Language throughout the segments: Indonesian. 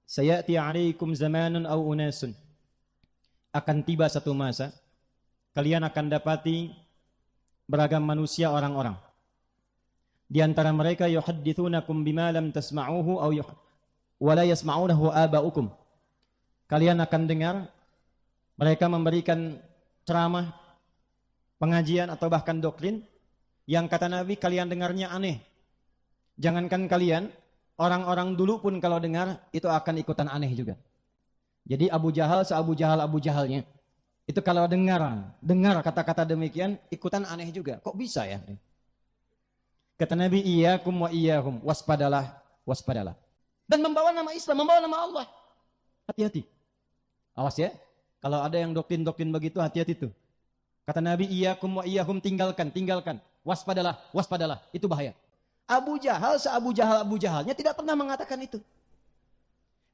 sayati 'alaikum zamanun aw unasun. Akan tiba satu masa kalian akan dapati beragam manusia orang-orang. Di antara mereka yuhadditsunakum bima lam tasma'uhu aw wa la yasma'unahu aba'ukum. Kalian akan dengar mereka memberikan ceramah, pengajian atau bahkan doktrin yang kata Nabi kalian dengarnya aneh. Jangankan kalian, orang-orang dulu pun kalau dengar itu akan ikutan aneh juga. Jadi Abu Jahal se-Abu Jahalnya itu kalau dengar kata-kata demikian ikutan aneh juga. Kok bisa ya? Kata Nabi, iyyakum wa iyyahum, waspadalah. Dan membawa nama Islam, membawa nama Allah. Hati-hati. Awas ya. Kalau ada yang doktrin-doktrin begitu, hati-hati tuh. Kata Nabi, iyyakum wa iyyahum, tinggalkan. Waspadalah. Itu bahaya. Abu Jahal se-Abu Jahalnya tidak pernah mengatakan itu.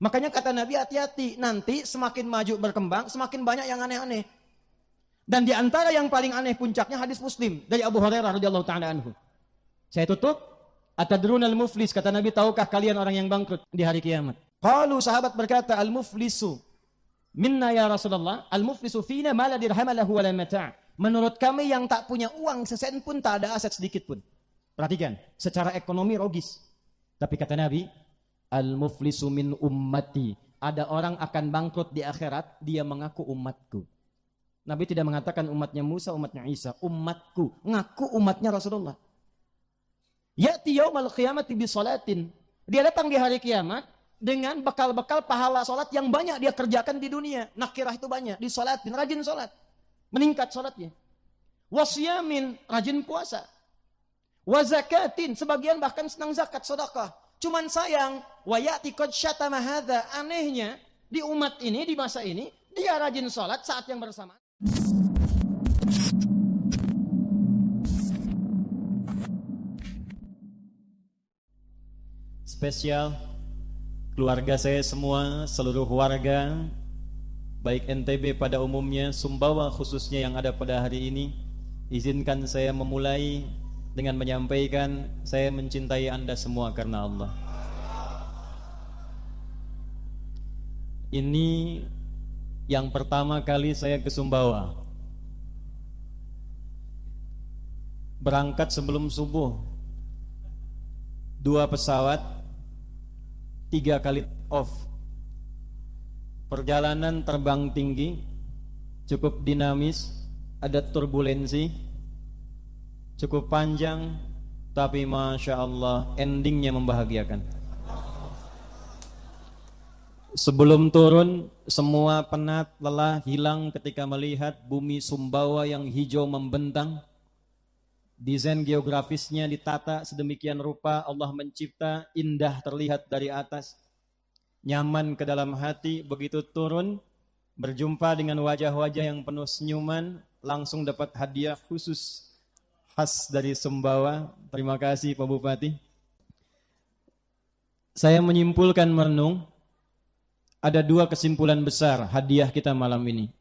Makanya kata Nabi, hati-hati. Nanti semakin maju berkembang, semakin banyak yang aneh-aneh. Dan di antara yang paling aneh puncaknya hadis Muslim dari Abu Hurairah radhiyallahu taala anhu. Saya tutup. Atadrunal muflis, kata Nabi, tahukah kalian orang yang bangkrut di hari kiamat? Qalu, sahabat berkata, al-muflisu minna ya Rasulullah, al-muflisu fina ma la dirham lahu wa la mata'. Menurut kami yang tak punya uang sesen pun, tak ada aset sedikit pun. Perhatikan, secara ekonomi rogis. Tapi kata Nabi, al-muflisu min ummati. Ada orang akan bangkrut di akhirat, dia mengaku umatku. Nabi tidak mengatakan umatnya Musa, umatnya Isa, umatku, ngaku umatnya Rasulullah. Ya'ti yaumal qiyamati bi salatin. Dia datang di hari kiamat dengan bekal-bekal pahala salat yang banyak dia kerjakan di dunia. Nakirah itu banyak, di salatin, rajin salat. Meningkat salatnya. Wasiyamin, rajin puasa. Wa zakatin, sebagian bahkan senang zakat, sedekah. Cuman sayang, wa ya'ti qad syatama hadza. Anehnya di umat ini, di masa ini, dia rajin salat saat yang bersamaan. Spesial keluarga saya semua, seluruh warga baik NTB pada umumnya, Sumbawa khususnya yang ada pada hari ini. Izinkan saya memulai dengan menyampaikan saya mencintai Anda semua karena Allah. Ini yang pertama kali saya ke Sumbawa. Berangkat sebelum subuh, 2 pesawat, 3 kali off. Perjalanan terbang tinggi, cukup dinamis, ada turbulensi, cukup panjang, tapi Masya Allah endingnya membahagiakan. Sebelum turun, semua penat, lelah, hilang ketika melihat bumi Sumbawa yang hijau membentang. Desain geografisnya ditata sedemikian rupa, Allah mencipta, indah terlihat dari atas, nyaman ke dalam hati. Begitu turun, berjumpa dengan wajah-wajah yang penuh senyuman, langsung dapat hadiah khusus khas dari Sumbawa. Terima kasih Pak Bupati. Saya menyimpulkan merenung, ada 2 kesimpulan besar hadiah kita malam ini.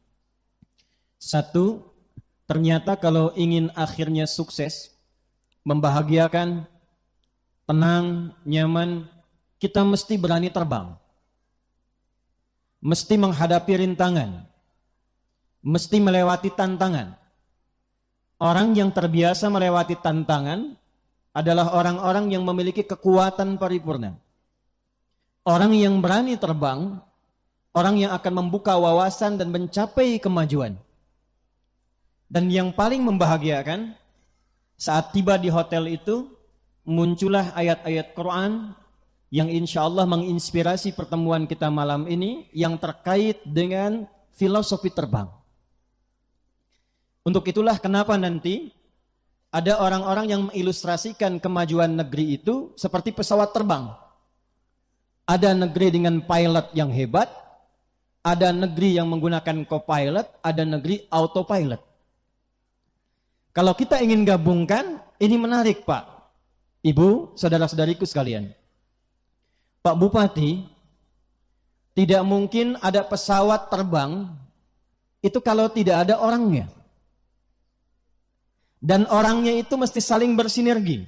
1, ternyata kalau ingin akhirnya sukses, membahagiakan, tenang, nyaman, kita mesti berani terbang. Mesti menghadapi rintangan. Mesti melewati tantangan. Orang yang terbiasa melewati tantangan adalah orang-orang yang memiliki kekuatan paripurna. Orang yang berani terbang, orang yang akan membuka wawasan dan mencapai kemajuan. Dan yang paling membahagiakan, saat tiba di hotel itu, muncullah ayat-ayat Quran yang insya Allah menginspirasi pertemuan kita malam ini yang terkait dengan filosofi terbang. Untuk itulah kenapa nanti ada orang-orang yang mengilustrasikan kemajuan negeri itu seperti pesawat terbang. Ada negeri dengan pilot yang hebat, ada negeri yang menggunakan co-pilot, ada negeri autopilot. Kalau kita ingin gabungkan, ini menarik Pak, Ibu, saudara-saudariku sekalian. Pak Bupati, tidak mungkin ada pesawat terbang itu kalau tidak ada orangnya. Dan orangnya itu mesti saling bersinergi.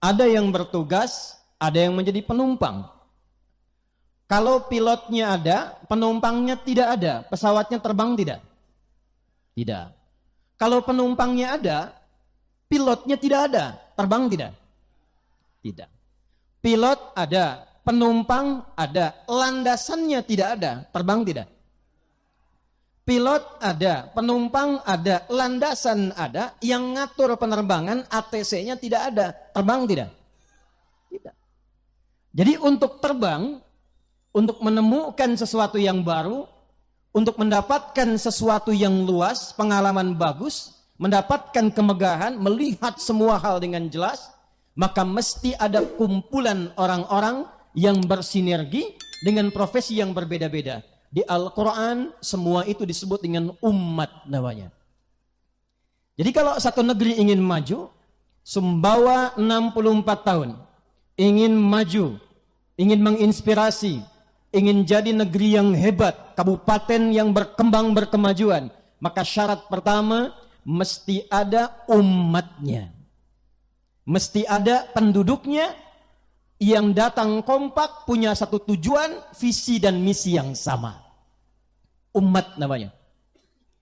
Ada yang bertugas, ada yang menjadi penumpang. Kalau pilotnya ada, penumpangnya tidak ada, pesawatnya terbang tidak? Tidak. Kalau penumpangnya ada, pilotnya tidak ada, terbang tidak? Tidak. Pilot ada, penumpang ada, landasannya tidak ada, terbang tidak? Pilot ada, penumpang ada, landasan ada, yang ngatur penerbangan ATC-nya tidak ada, terbang tidak? Tidak. Jadi untuk terbang, untuk menemukan sesuatu yang baru, untuk mendapatkan sesuatu yang luas, pengalaman bagus, mendapatkan kemegahan, melihat semua hal dengan jelas, maka mesti ada kumpulan orang-orang yang bersinergi dengan profesi yang berbeda-beda. Di Al-Quran semua itu disebut dengan umat namanya. Jadi kalau satu negeri ingin maju, Sumbawa 64 tahun, ingin maju, ingin menginspirasi, ingin jadi negeri yang hebat, kabupaten yang berkembang berkemajuan, maka syarat pertama mesti ada umatnya. Mesti ada penduduknya yang datang kompak, punya satu tujuan, visi dan misi yang sama. Umat namanya.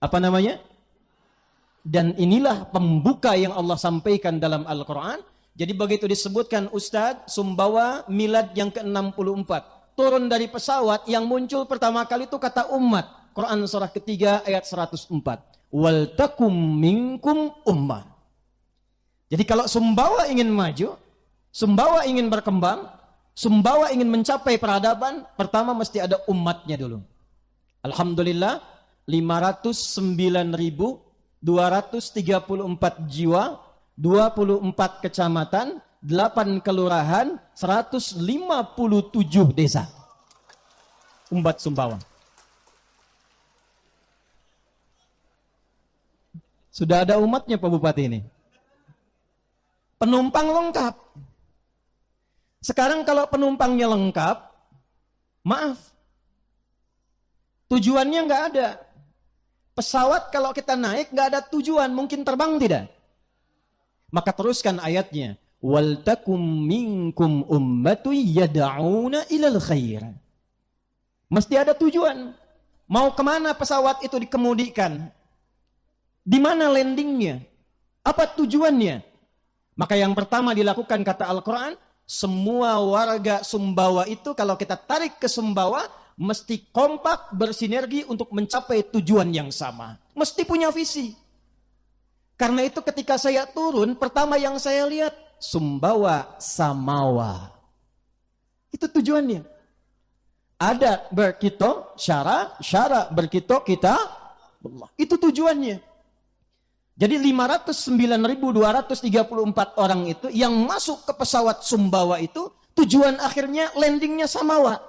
Apa namanya? Dan inilah pembuka yang Allah sampaikan dalam Al-Quran. Jadi begitu disebutkan Ustadz, Sumbawa milad yang ke-64. Turun dari pesawat, yang muncul pertama kali itu kata umat. Quran surah ketiga ayat 104. Wal takum minkum ummah. Jadi kalau Sumbawa ingin maju, Sumbawa ingin berkembang, Sumbawa ingin mencapai peradaban, pertama mesti ada umatnya dulu. Alhamdulillah 509.234 jiwa, 24 kecamatan, 8 kelurahan, 157 desa. Umat Sumbawa. Sudah ada umatnya Pak Bupati ini. Penumpang lengkap. Sekarang kalau penumpangnya lengkap, maaf, tujuannya nggak ada. Pesawat kalau kita naik nggak ada tujuan, mungkin terbang tidak? Maka teruskan ayatnya. Wal takum minkum ummatu yad'una ilal khair. Mesti ada tujuan. Mau kemana pesawat itu dikemudikan? Di mana landingnya? Apa tujuannya? Maka yang pertama dilakukan kata Al-Quran, semua warga Sumbawa itu kalau kita tarik ke Sumbawa, mesti kompak bersinergi untuk mencapai tujuan yang sama. Mesti punya visi. Karena itu ketika saya turun, pertama yang saya lihat, Sumbawa Samawa. Itu tujuannya. Ada berkito, syara berkito kita, Allah. Itu tujuannya. Jadi 509.234 orang itu yang masuk ke pesawat Sumbawa itu, tujuan akhirnya landingnya Samawa.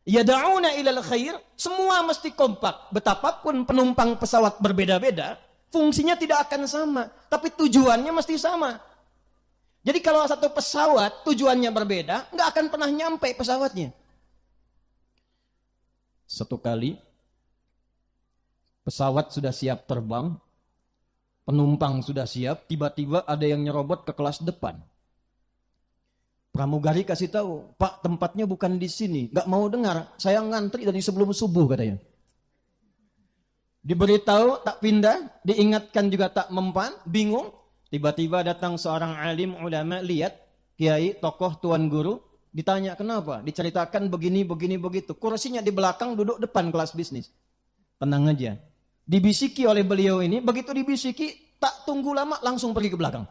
Yada'una ilal khair, semua mesti kompak. Betapapun penumpang pesawat berbeda-beda, fungsinya tidak akan sama, tapi tujuannya mesti sama. Jadi kalau satu pesawat tujuannya berbeda, nggak akan pernah nyampe pesawatnya. Satu kali pesawat sudah siap terbang, penumpang sudah siap, tiba-tiba ada yang nyerobot ke kelas depan. Pramugari kasih tahu, Pak, tempatnya bukan di sini. Gak mau dengar, saya ngantri dari sebelum subuh katanya. Diberitahu tak pindah, diingatkan juga tak mempan, bingung. Tiba-tiba datang seorang alim ulama, lihat kiai, tokoh, tuan guru, ditanya kenapa? Diceritakan begini, begitu. Kursinya di belakang, duduk depan kelas bisnis. Tenang aja. Dibisiki oleh beliau ini, begitu dibisiki, tak tunggu lama langsung pergi ke belakang.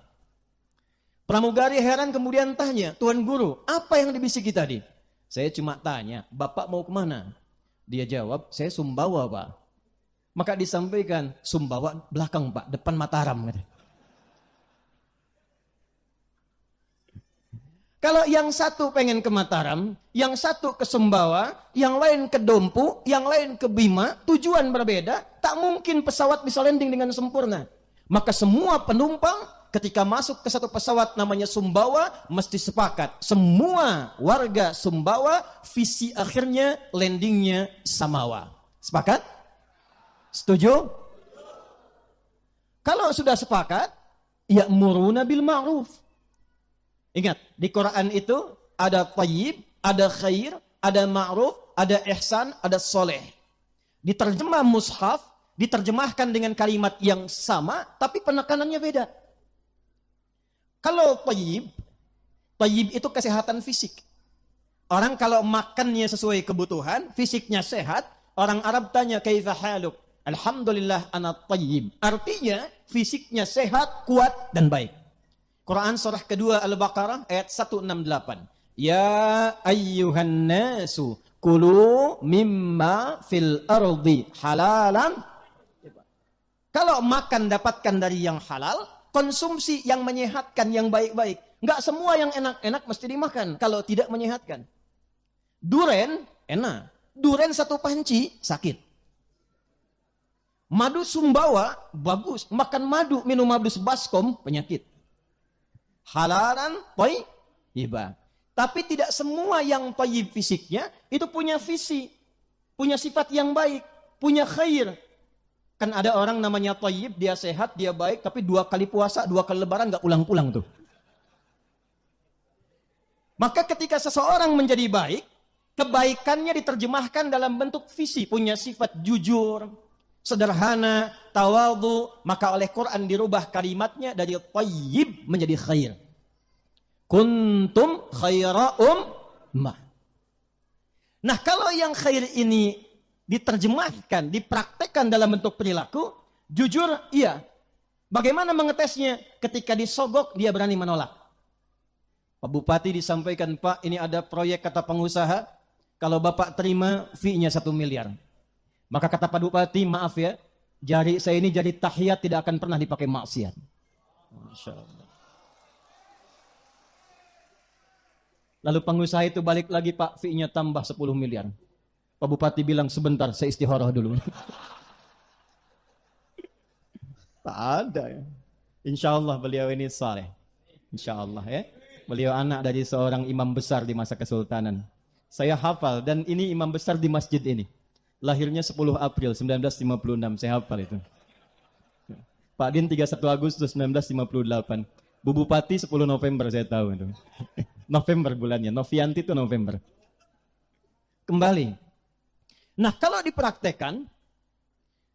Pramugari heran kemudian tanya, Tuan Guru, apa yang dibisiki tadi? Saya cuma tanya, Bapak mau kemana? Dia jawab, saya Sumbawa Pak. Maka disampaikan, Sumbawa belakang Pak, depan Mataram. Kalau yang satu pengen ke Mataram, yang satu ke Sumbawa, yang lain ke Dompu, yang lain ke Bima, tujuan berbeda, tak mungkin pesawat bisa landing dengan sempurna. Maka semua penumpang ketika masuk ke satu pesawat namanya Sumbawa, mesti sepakat. Semua warga Sumbawa, visi akhirnya landingnya Samawa. Sepakat? Setuju? Kalau sudah sepakat, ya'muruna bil ma'ruf. Ingat, di Quran itu ada tayyib, ada khair, ada ma'ruf, ada ihsan, ada soleh. Diterjemah mushaf, diterjemahkan dengan kalimat yang sama, tapi penekanannya beda. Kalau tayyib itu kesehatan fisik. Orang kalau makannya sesuai kebutuhan, fisiknya sehat, orang Arab tanya, kaifa haluk? Alhamdulillah ana tayyib. Artinya, fisiknya sehat, kuat, dan baik. Quran surah kedua Al-Baqarah ayat 168. Ya ayyuhan nasu kulu mimma fil ardi halalan. Kalau makan dapatkan dari yang halal, konsumsi yang menyehatkan, yang baik-baik. Enggak semua yang enak-enak mesti dimakan kalau tidak menyehatkan. Duren enak. Duren satu panci sakit. Madu Sumbawa bagus. Makan madu, minum madu baskom penyakit. Halalan thayyibah. Tapi tidak semua yang thayyib fisiknya itu punya visi, punya sifat yang baik, punya khair. Kan ada orang namanya thayyib, dia sehat, dia baik, tapi 2 kali puasa, 2 kali lebaran nggak pulang-pulang tuh. Maka ketika seseorang menjadi baik, kebaikannya diterjemahkan dalam bentuk visi, punya sifat jujur, sederhana, tawadhu, maka oleh Quran dirubah kalimatnya dari thayyib menjadi khair. Kuntum khaira ummah. Nah, kalau yang khair ini diterjemahkan, dipraktekkan dalam bentuk perilaku, jujur iya. Bagaimana mengetesnya? Ketika disogok dia berani menolak. Pak Bupati disampaikan, Pak, ini ada proyek kata pengusaha, kalau Bapak terima fee-nya 1 miliar. Maka kata Pak Bupati, maaf ya, jari saya ini jari tahiyat tidak akan pernah dipakai maksiat. Masya Allah. Lalu pengusaha itu balik lagi, Pak, fee-nya tambah 10 miliar. Pak Bupati bilang, sebentar, saya istikharah dulu. Tak ada ya. Insya Allah beliau ini saleh. Insya Allah ya. Beliau anak dari seorang imam besar di masa kesultanan. Saya hafal, dan ini imam besar di masjid ini. Lahirnya 10 April 1956, saya hafal itu. Pak Din 31 Agustus 1958. Bu Bupati 10 November saya tahu itu. November bulannya, Novianti itu November. Kembali. Nah, kalau dipraktekkan,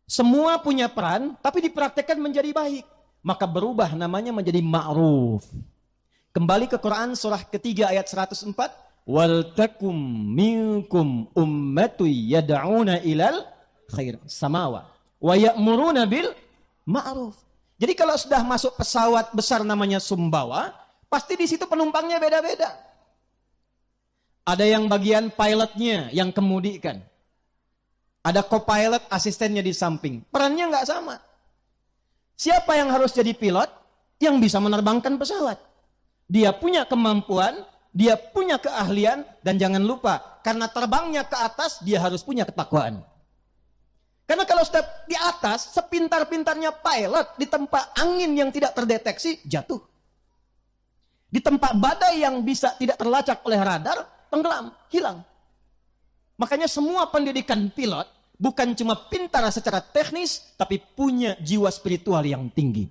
semua punya peran, tapi dipraktekkan menjadi baik. Maka berubah namanya menjadi ma'ruf. Kembali ke Quran surah ketiga ayat 104. Wal takum minkum ummatu yad'una ilal khair samawa wa ya'muruna bil ma'ruf. Jadi kalau sudah masuk pesawat besar namanya Sumbawa, pasti di situ penumpangnya beda-beda. Ada yang bagian pilotnya yang kemudikan. Ada co-pilot, asistennya di samping. Perannya nggak sama. Siapa yang harus jadi pilot? Yang bisa menerbangkan pesawat. Dia punya kemampuan, dia punya keahlian, dan jangan lupa, karena terbangnya ke atas, dia harus punya ketakwaan. Karena kalau sudah di atas, sepintar-pintarnya pilot, di tempat angin yang tidak terdeteksi, jatuh. Di tempat badai yang bisa tidak terlacak oleh radar, tenggelam, hilang. Makanya semua pendidikan pilot, bukan cuma pintar secara teknis, tapi punya jiwa spiritual yang tinggi.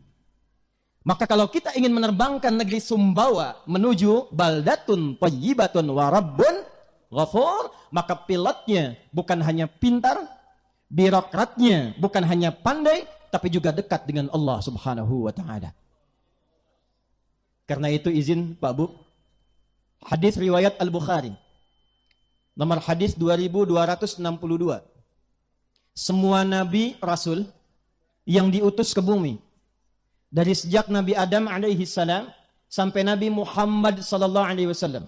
Maka kalau kita ingin menerbangkan negeri Sumbawa menuju baldatun thayyibatun wa rabbun ghafur, maka pilotnya bukan hanya pintar, birokratnya bukan hanya pandai, tapi juga dekat dengan Allah Subhanahu wa taala. Karena itu izin Pak Bu, hadis riwayat Al-Bukhari nomor hadis 2262. Semua nabi rasul yang diutus ke bumi, dari sejak Nabi Adam alaihi salam sampai Nabi Muhammad sallallahu alaihi wasallam.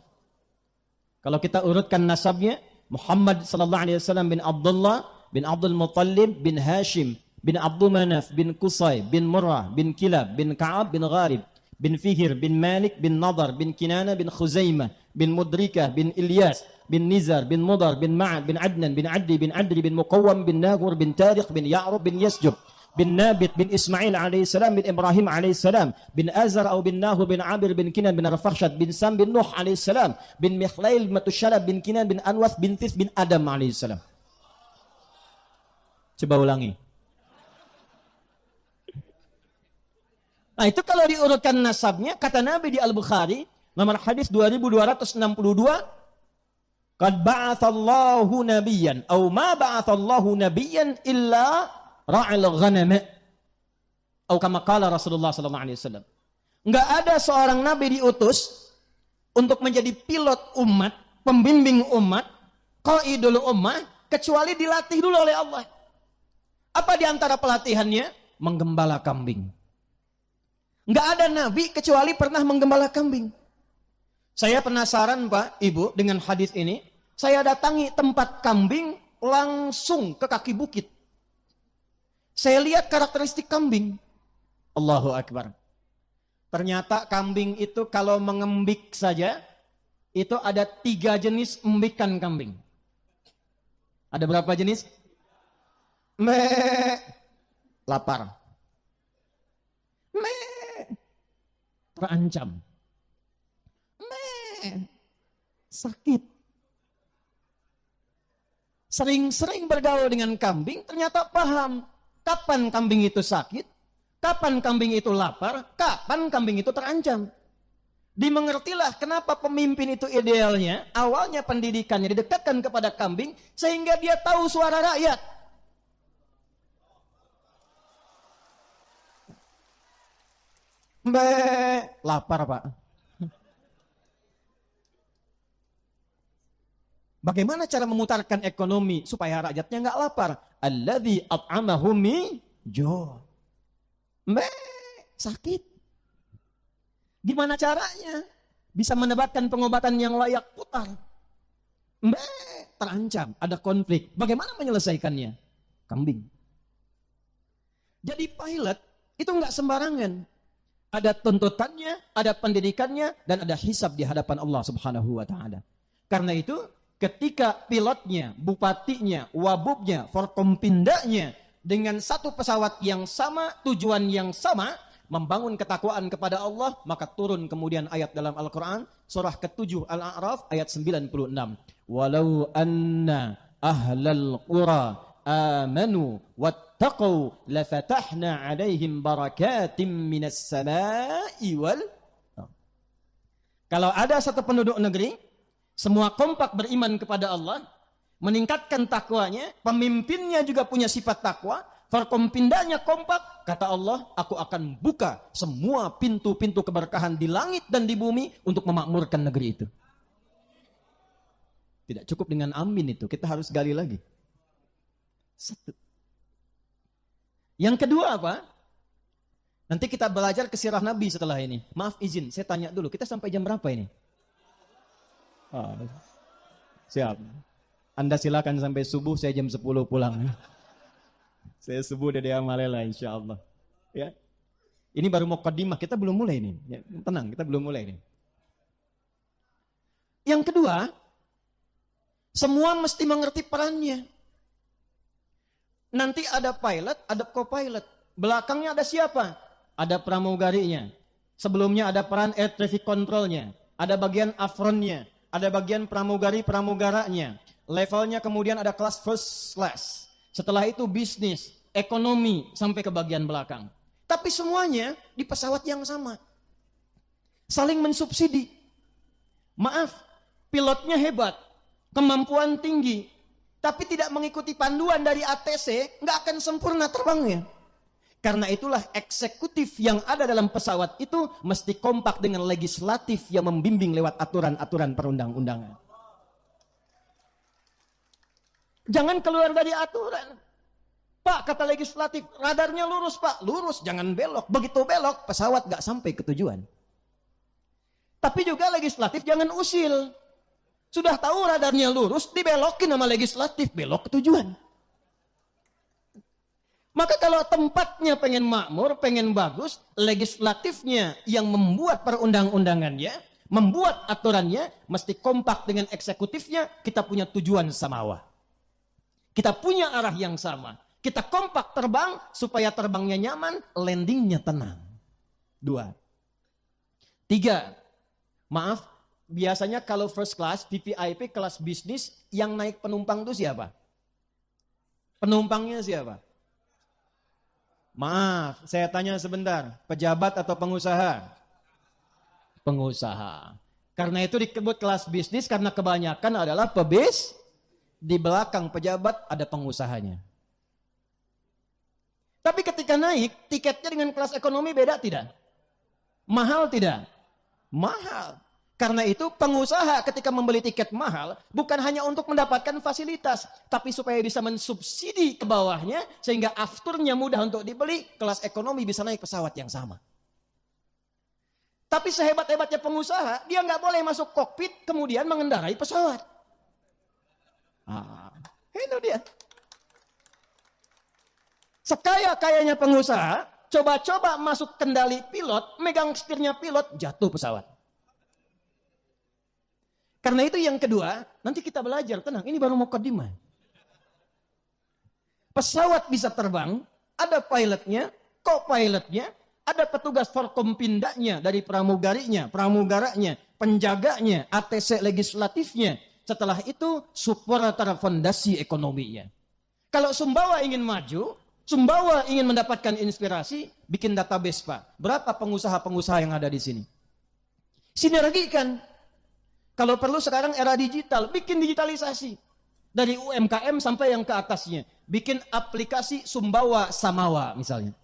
Kalau kita urutkan nasabnya, Muhammad sallallahu alaihi wasallam bin Abdullah bin Abdul Muttalib bin Hashim bin Abdul Manaf bin Qusay bin Murrah bin Kilab bin Ka'ab bin Gharib bin Fihir bin Malik bin Nadar bin Kinana bin Khuzaimah bin Mudrikah bin Ilyas bin Nizar bin Mudar bin Ma'ad bin Adnan bin Adli bin Adri bin Muqawwam bin Nagur bin Tariq bin Ya'rub bin Yasjub bin Nabit bin Ismail alaihissalam bin Ibrahim alaihissalam bin Azar atau bin Nahur bin Abir bin Kinan bin Arfakhshad bin Sam bin Nuh alaihissalam bin Mikhlail Matushalab bin Kinan bin Anwas bin Tis bin Adam alaihissalam. Coba ulangi. Nah, itu kalau diurutkan nasabnya, kata Nabi di Al-Bukhari nomor hadis 2262, Qad ba'atsallahu nabiyyan aw ma ba'atsallahu nabiyyan illa ra'al ghanam. Atau kama qala Rasulullah sallallahu alaihi wasallam. Enggak ada seorang nabi diutus untuk menjadi pilot umat, pembimbing umat, qaidul ummah, kecuali dilatih dulu oleh Allah. Apa di antara pelatihannya? Menggembala kambing. Enggak ada nabi kecuali pernah menggembala kambing. Saya penasaran Pak, Ibu, dengan hadis ini. Saya datangi tempat kambing langsung ke kaki bukit. Saya lihat karakteristik kambing. Allahu Akbar. Ternyata kambing itu kalau mengembik saja, itu ada 3 jenis embikan kambing. Ada berapa jenis? Lapar. Terancam. Sakit. Sering-sering bergaul dengan kambing, ternyata paham kapan kambing itu sakit, kapan kambing itu lapar, kapan kambing itu terancam. Dimengertilah kenapa pemimpin itu idealnya, awalnya pendidikannya didekatkan kepada kambing, sehingga dia tahu suara rakyat. Lapar Pak. Bagaimana cara memutarkan ekonomi supaya rakyatnya nggak lapar? Alladzi at'amahum min ju'. Sakit. Gimana caranya? Bisa mendapatkan pengobatan yang layak putar. Terancam, ada konflik. Bagaimana menyelesaikannya? Kambing. Jadi pilot itu nggak sembarangan. Ada tuntutannya, ada pendidikannya, dan ada hisab di hadapan Allah Subhanahu wa Ta'ala. Karena itu, ketika pilotnya, bupatinya, wabubnya, forkompindanya dengan satu pesawat yang sama, tujuan yang sama, membangun ketakwaan kepada Allah, maka turun kemudian ayat dalam Al-Quran, surah ke-7 Al-A'raf ayat 96. Walau anna ahlal qura amanu wattaqau lafatahna alaihim barakatim minas samai wal. Kalau ada satu penduduk negeri semua kompak beriman kepada Allah, meningkatkan takwanya, pemimpinnya juga punya sifat takwa, forkompindanya kompak, kata Allah, aku akan buka semua pintu-pintu keberkahan di langit dan di bumi untuk memakmurkan negeri itu. Tidak cukup dengan amin itu, kita harus gali lagi. Satu. Yang kedua apa? Nanti kita belajar ke sirah Nabi setelah ini. Maaf izin, saya tanya dulu, kita sampai jam berapa ini? Siap. Anda silakan sampai subuh, saya jam 10 pulang. Saya subuh dari Amalela insya Allah. Ya. Ini baru muqaddimah, kita belum mulai ini. Ya, tenang, kita belum mulai ini. Yang kedua, semua mesti mengerti perannya. Nanti ada pilot, ada co-pilot. Belakangnya ada siapa? Ada pramugarinya. Sebelumnya ada peran air traffic controlnya. Ada bagian afronnya. Ada bagian pramugari-pramugaranya. Levelnya kemudian ada kelas first class. Setelah itu bisnis, ekonomi, sampai ke bagian belakang. Tapi semuanya di pesawat yang sama. Saling mensubsidi. Maaf, pilotnya hebat, kemampuan tinggi. Tapi tidak mengikuti panduan dari ATC, nggak akan sempurna terbangnya. Karena itulah eksekutif yang ada dalam pesawat itu mesti kompak dengan legislatif yang membimbing lewat aturan-aturan perundang-undangan. Jangan keluar dari aturan. Pak, kata legislatif, radarnya lurus Pak. Lurus, jangan belok. Begitu belok, pesawat nggak sampai ke tujuan. Tapi juga legislatif jangan usil. Sudah tahu radarnya lurus, dibelokin sama legislatif, belok ke tujuan. Maka kalau tempatnya pengen makmur, pengen bagus, legislatifnya yang membuat perundang-undangannya, membuat aturannya, mesti kompak dengan eksekutifnya, kita punya tujuan samawa. Kita punya arah yang sama. Kita kompak terbang, supaya terbangnya nyaman, landingnya tenang. 2. 3. Maaf, biasanya kalau first class, VVIP, kelas bisnis, yang naik penumpang itu siapa? Penumpangnya siapa? Maaf, saya tanya sebentar. Pejabat atau pengusaha? Pengusaha. Karena itu disebut kelas bisnis karena kebanyakan adalah di belakang pejabat ada pengusahanya. Tapi ketika naik, tiketnya dengan kelas ekonomi beda tidak? Mahal tidak? Mahal. Karena itu pengusaha ketika membeli tiket mahal bukan hanya untuk mendapatkan fasilitas, tapi supaya bisa mensubsidi ke bawahnya sehingga afturnya mudah untuk dibeli, kelas ekonomi bisa naik pesawat yang sama. Tapi sehebat-hebatnya pengusaha, dia nggak boleh masuk kokpit kemudian mengendarai pesawat. Itu dia. Sekaya-kayanya pengusaha, coba-coba masuk kendali pilot, megang setirnya pilot, jatuh pesawat. Karena itu yang kedua, nanti kita belajar, tenang, ini baru mukadimah. Pesawat bisa terbang, ada pilotnya, co-pilotnya, ada petugas forkompindanya dari pramugaranya, penjaganya, ATC legislatifnya. Setelah itu, supporter fondasi ekonominya. Kalau Sumbawa ingin maju, Sumbawa ingin mendapatkan inspirasi, bikin database Pak. Berapa pengusaha-pengusaha yang ada di sini? Sinergikan. Kalau perlu sekarang era digital, bikin digitalisasi. Dari UMKM sampai yang ke atasnya. Bikin aplikasi Sumbawa Samawa misalnya.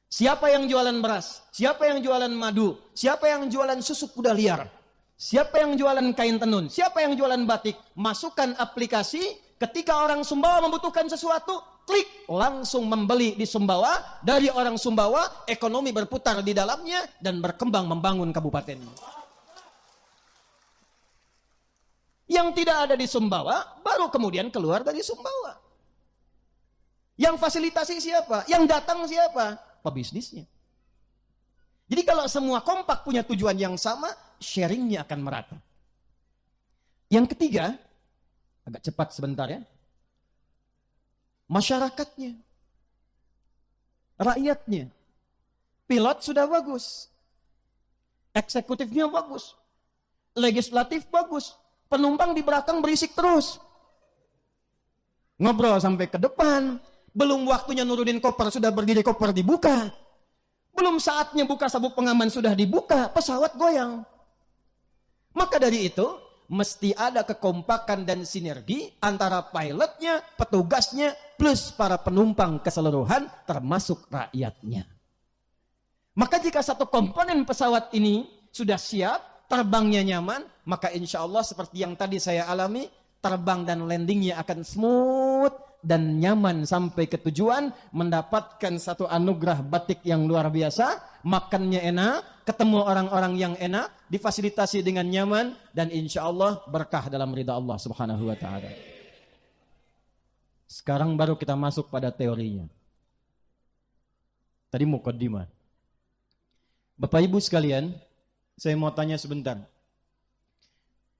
Siapa yang jualan beras? Siapa yang jualan madu? Siapa yang jualan susu kuda liar? Siapa yang jualan kain tenun? Siapa yang jualan batik? Masukkan aplikasi, ketika orang Sumbawa membutuhkan sesuatu, klik, langsung membeli di Sumbawa. Dari orang Sumbawa, ekonomi berputar di dalamnya dan berkembang membangun kabupaten. Yang tidak ada di Sumbawa, baru kemudian keluar dari Sumbawa. Yang fasilitasi siapa? Yang datang siapa? Pebisnisnya. Jadi kalau semua kompak punya tujuan yang sama, sharingnya akan merata. Yang ketiga, agak cepat sebentar ya. Masyarakatnya. Rakyatnya. Pilot sudah bagus. Eksekutifnya bagus. Legislatif bagus. Penumpang di belakang berisik terus. Ngobrol sampai ke depan. Belum waktunya nurunin koper, sudah berdiri koper dibuka. Belum saatnya buka sabuk pengaman, sudah dibuka. Pesawat goyang. Maka dari itu, mesti ada kekompakan dan sinergi antara pilotnya, petugasnya, plus para penumpang keseluruhan, termasuk rakyatnya. Maka jika satu komponen pesawat ini sudah siap, terbangnya nyaman, maka insya Allah seperti yang tadi saya alami, terbang dan landingnya akan smooth dan nyaman sampai ke tujuan, mendapatkan satu anugerah batik yang luar biasa, makannya enak, ketemu orang-orang yang enak, difasilitasi dengan nyaman, dan insya Allah berkah dalam ridha Allah subhanahu wa ta'ala. Sekarang baru kita masuk pada teorinya. Tadi mukaddimah. Bapak Ibu sekalian, saya mau tanya sebentar.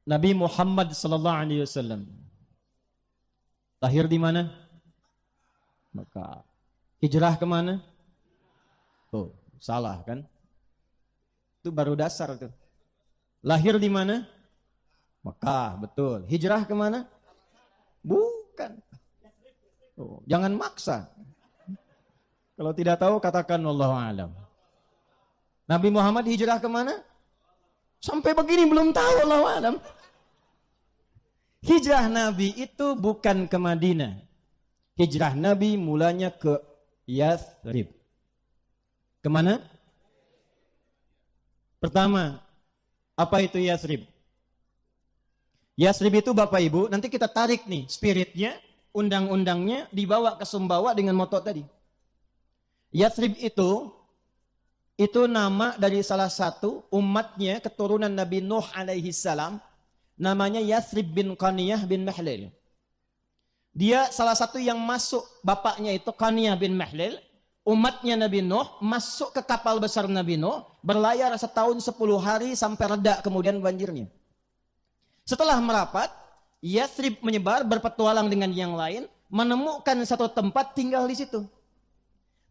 Nabi Muhammad sallallahu alaihi wasallam lahir di mana? Mekah. Hijrah kemana? Oh, salah kan? Itu baru dasar tuh. Lahir di mana? Mekah, betul. Hijrah kemana? Bukan. Oh, jangan maksa. Kalau tidak tahu katakan wallahu a'lam. Nabi Muhammad hijrah kemana? Sampai begini belum tahu wallahu a'lam. Hijrah Nabi itu bukan ke Madinah. Hijrah Nabi mulanya ke Yathrib. Kemana? Pertama, apa itu Yathrib? Yathrib itu Bapak Ibu, nanti kita tarik nih spiritnya, undang-undangnya dibawa ke Sumbawa dengan moto tadi. Yathrib itu nama dari salah satu umatnya, keturunan Nabi Nuh alaihi salam. Namanya Yathrib bin Qaniyah bin Mahlil. Dia salah satu yang masuk, bapaknya itu Qaniyah bin Mahlil. Umatnya Nabi Nuh masuk ke kapal besar Nabi Nuh, berlayar setahun 10 hari sampai reda kemudian banjirnya. Setelah merapat, Yathrib menyebar berpetualang dengan yang lain, menemukan satu tempat tinggal di situ.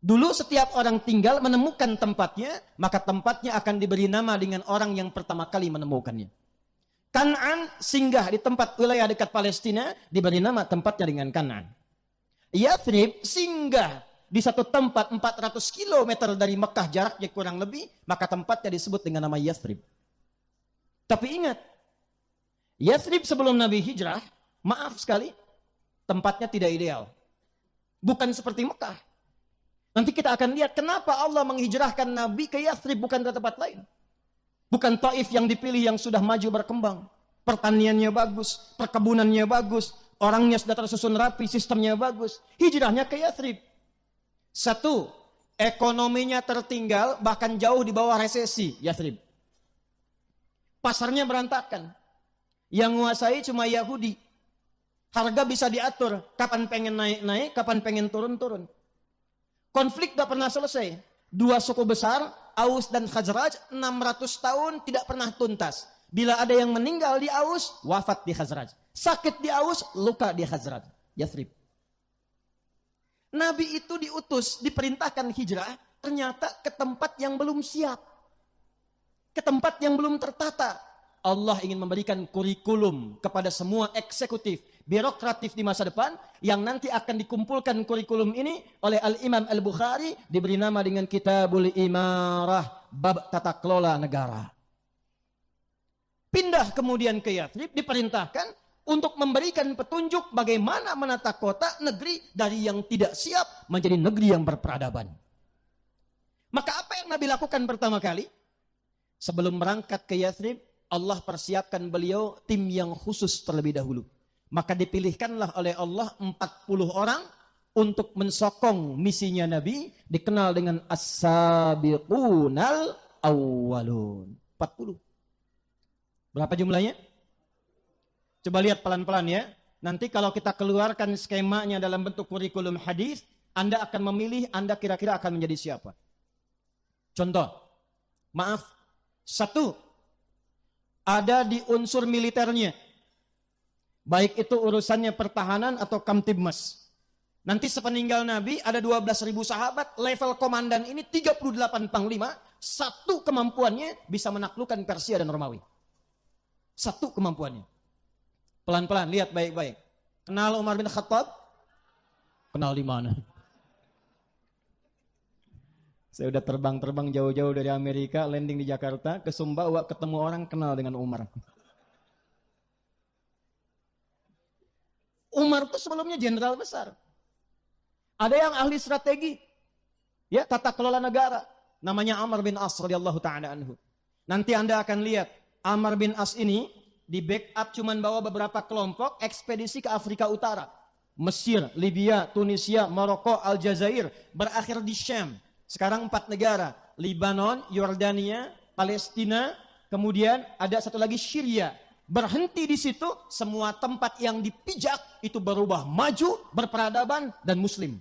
Dulu setiap orang tinggal menemukan tempatnya, maka tempatnya akan diberi nama dengan orang yang pertama kali menemukannya. Kan'an singgah di tempat wilayah dekat Palestina, diberi nama tempatnya dengan Kan'an. Yathrib singgah di satu tempat 400 km dari Mekah, jaraknya kurang lebih, maka tempatnya disebut dengan nama Yathrib. Tapi ingat, Yathrib sebelum Nabi hijrah, maaf sekali, tempatnya tidak ideal. Bukan seperti Mekah. Nanti kita akan lihat kenapa Allah menghijrahkan Nabi ke Yathrib bukan ke tempat lain. Bukan Taif yang dipilih yang sudah maju berkembang. Pertaniannya bagus, perkebunannya bagus, orangnya sudah tersusun rapi, sistemnya bagus. Hijrahnya ke Yathrib. Satu, ekonominya tertinggal bahkan jauh di bawah resesi Yathrib. Pasarnya berantakan. Yang menguasai cuma Yahudi. Harga bisa diatur, kapan pengen naik-naik, kapan pengen turun-turun. Konflik gak pernah selesai. Dua suku besar, Aus dan Khazraj, 600 tahun tidak pernah tuntas. Bila ada yang meninggal di Aus, wafat di Khazraj. Sakit di Aus, luka di Khazraj. Yathrib. Nabi itu diutus, diperintahkan hijrah, ternyata ke tempat yang belum siap. Ke tempat yang belum tertata. Allah ingin memberikan kurikulum kepada semua eksekutif, birokratif di masa depan, yang nanti akan dikumpulkan kurikulum ini oleh Al-Imam Al-Bukhari, diberi nama dengan Kitabul Imarah, bab tata kelola negara. Pindah kemudian ke Yathrib, diperintahkan untuk memberikan petunjuk bagaimana menata kota negeri dari yang tidak siap menjadi negeri yang berperadaban. Maka apa yang Nabi lakukan pertama kali? Sebelum berangkat ke Yathrib, Allah persiapkan beliau tim yang khusus terlebih dahulu. Maka dipilihkanlah oleh Allah 40 orang untuk mensokong misinya Nabi, dikenal dengan As-Sabiqunal Awwalun. 40. Berapa jumlahnya? Coba lihat pelan-pelan ya. Nanti kalau kita keluarkan skemanya dalam bentuk kurikulum hadis, Anda akan memilih Anda kira-kira akan menjadi siapa. Contoh, maaf, 1, ada di unsur militernya. Baik itu urusannya pertahanan atau Kamtibmas. Nanti sepeninggal Nabi ada 12.000 sahabat, level komandan ini 38 panglima, satu kemampuannya bisa menaklukkan Persia dan Romawi. Satu kemampuannya. Pelan-pelan, lihat baik-baik. Kenal Umar bin Khattab? Kenal di mana? Saya udah terbang-terbang jauh-jauh dari Amerika, landing di Jakarta, ke Sumbawa, ketemu orang kenal dengan Umar. Umar itu sebelumnya jenderal besar. Ada yang ahli strategi, ya tata kelola negara, namanya Amr bin As radhiyallahu taala anhu. Nanti Anda akan lihat Amr bin As ini di backup cuman bawa beberapa kelompok ekspedisi ke Afrika Utara, Mesir, Libya, Tunisia, Maroko, Aljazair, berakhir di Syam. Sekarang 4 negara, Lebanon, Yordania, Palestina, kemudian ada satu lagi Syria. Berhenti di situ, semua tempat yang dipijak itu berubah maju, berperadaban dan muslim.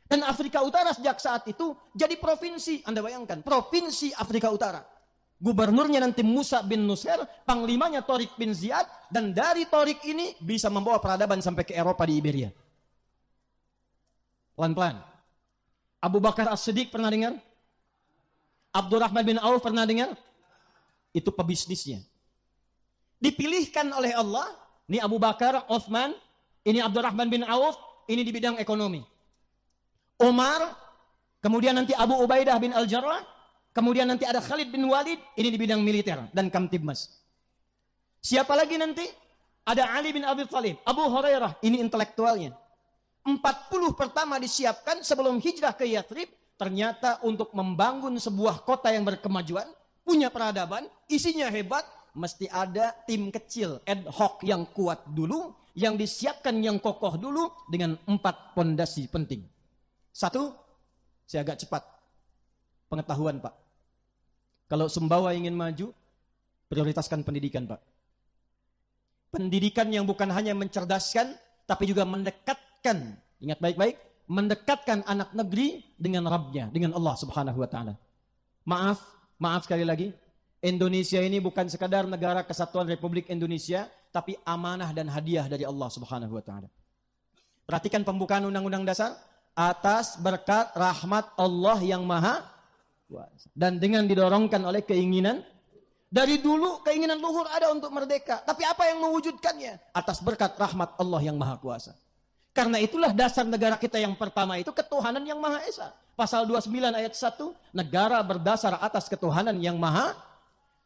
Dan Afrika Utara sejak saat itu jadi provinsi. Anda bayangkan, provinsi Afrika Utara. Gubernurnya nanti Musa bin Nusair, panglimanya Tariq bin Ziyad, dan dari Tariq ini bisa membawa peradaban sampai ke Eropa di Iberia. Pelan-pelan. Abu Bakar As-Siddiq pernah dengar? Abdurrahman bin Auf pernah dengar? Itu pebisnisnya. Dipilihkan oleh Allah, ini Abu Bakar, Uthman, ini Abdurrahman bin Auf, ini di bidang ekonomi. Umar, kemudian nanti Abu Ubaidah bin Al-Jarrah, kemudian nanti ada Khalid bin Walid, ini di bidang militer dan Kamtibmas. Siapa lagi nanti? Ada Ali bin Abi Thalib, Abu Hurairah, ini intelektualnya. 40 pertama disiapkan sebelum hijrah ke Yathrib, ternyata untuk membangun sebuah kota yang berkemajuan, punya peradaban, isinya hebat, mesti ada tim kecil, ad hoc yang kuat dulu, yang disiapkan yang kokoh dulu dengan 4 pondasi penting. 1, saya agak cepat. Pengetahuan Pak. Kalau Sumbawa ingin maju, prioritaskan pendidikan Pak. Pendidikan yang bukan hanya mencerdaskan, tapi juga mendekatkan, ingat baik-baik, mendekatkan anak negeri dengan Rabbnya, dengan Allah Subhanahu wa Ta'ala. Maaf sekali lagi, Indonesia ini bukan sekadar negara kesatuan Republik Indonesia, tapi amanah dan hadiah dari Allah Subhanahu wa Ta'ala. Perhatikan pembukaan Undang-Undang Dasar, atas berkat rahmat Allah yang Maha Kuasa, dan dengan didorongkan oleh keinginan. Dari dulu keinginan luhur ada untuk merdeka, tapi apa yang mewujudkannya? Atas berkat rahmat Allah yang Maha Kuasa. Karena itulah dasar negara kita yang pertama itu ketuhanan yang Maha Esa. Pasal 29 ayat 1, negara berdasar atas ketuhanan yang Maha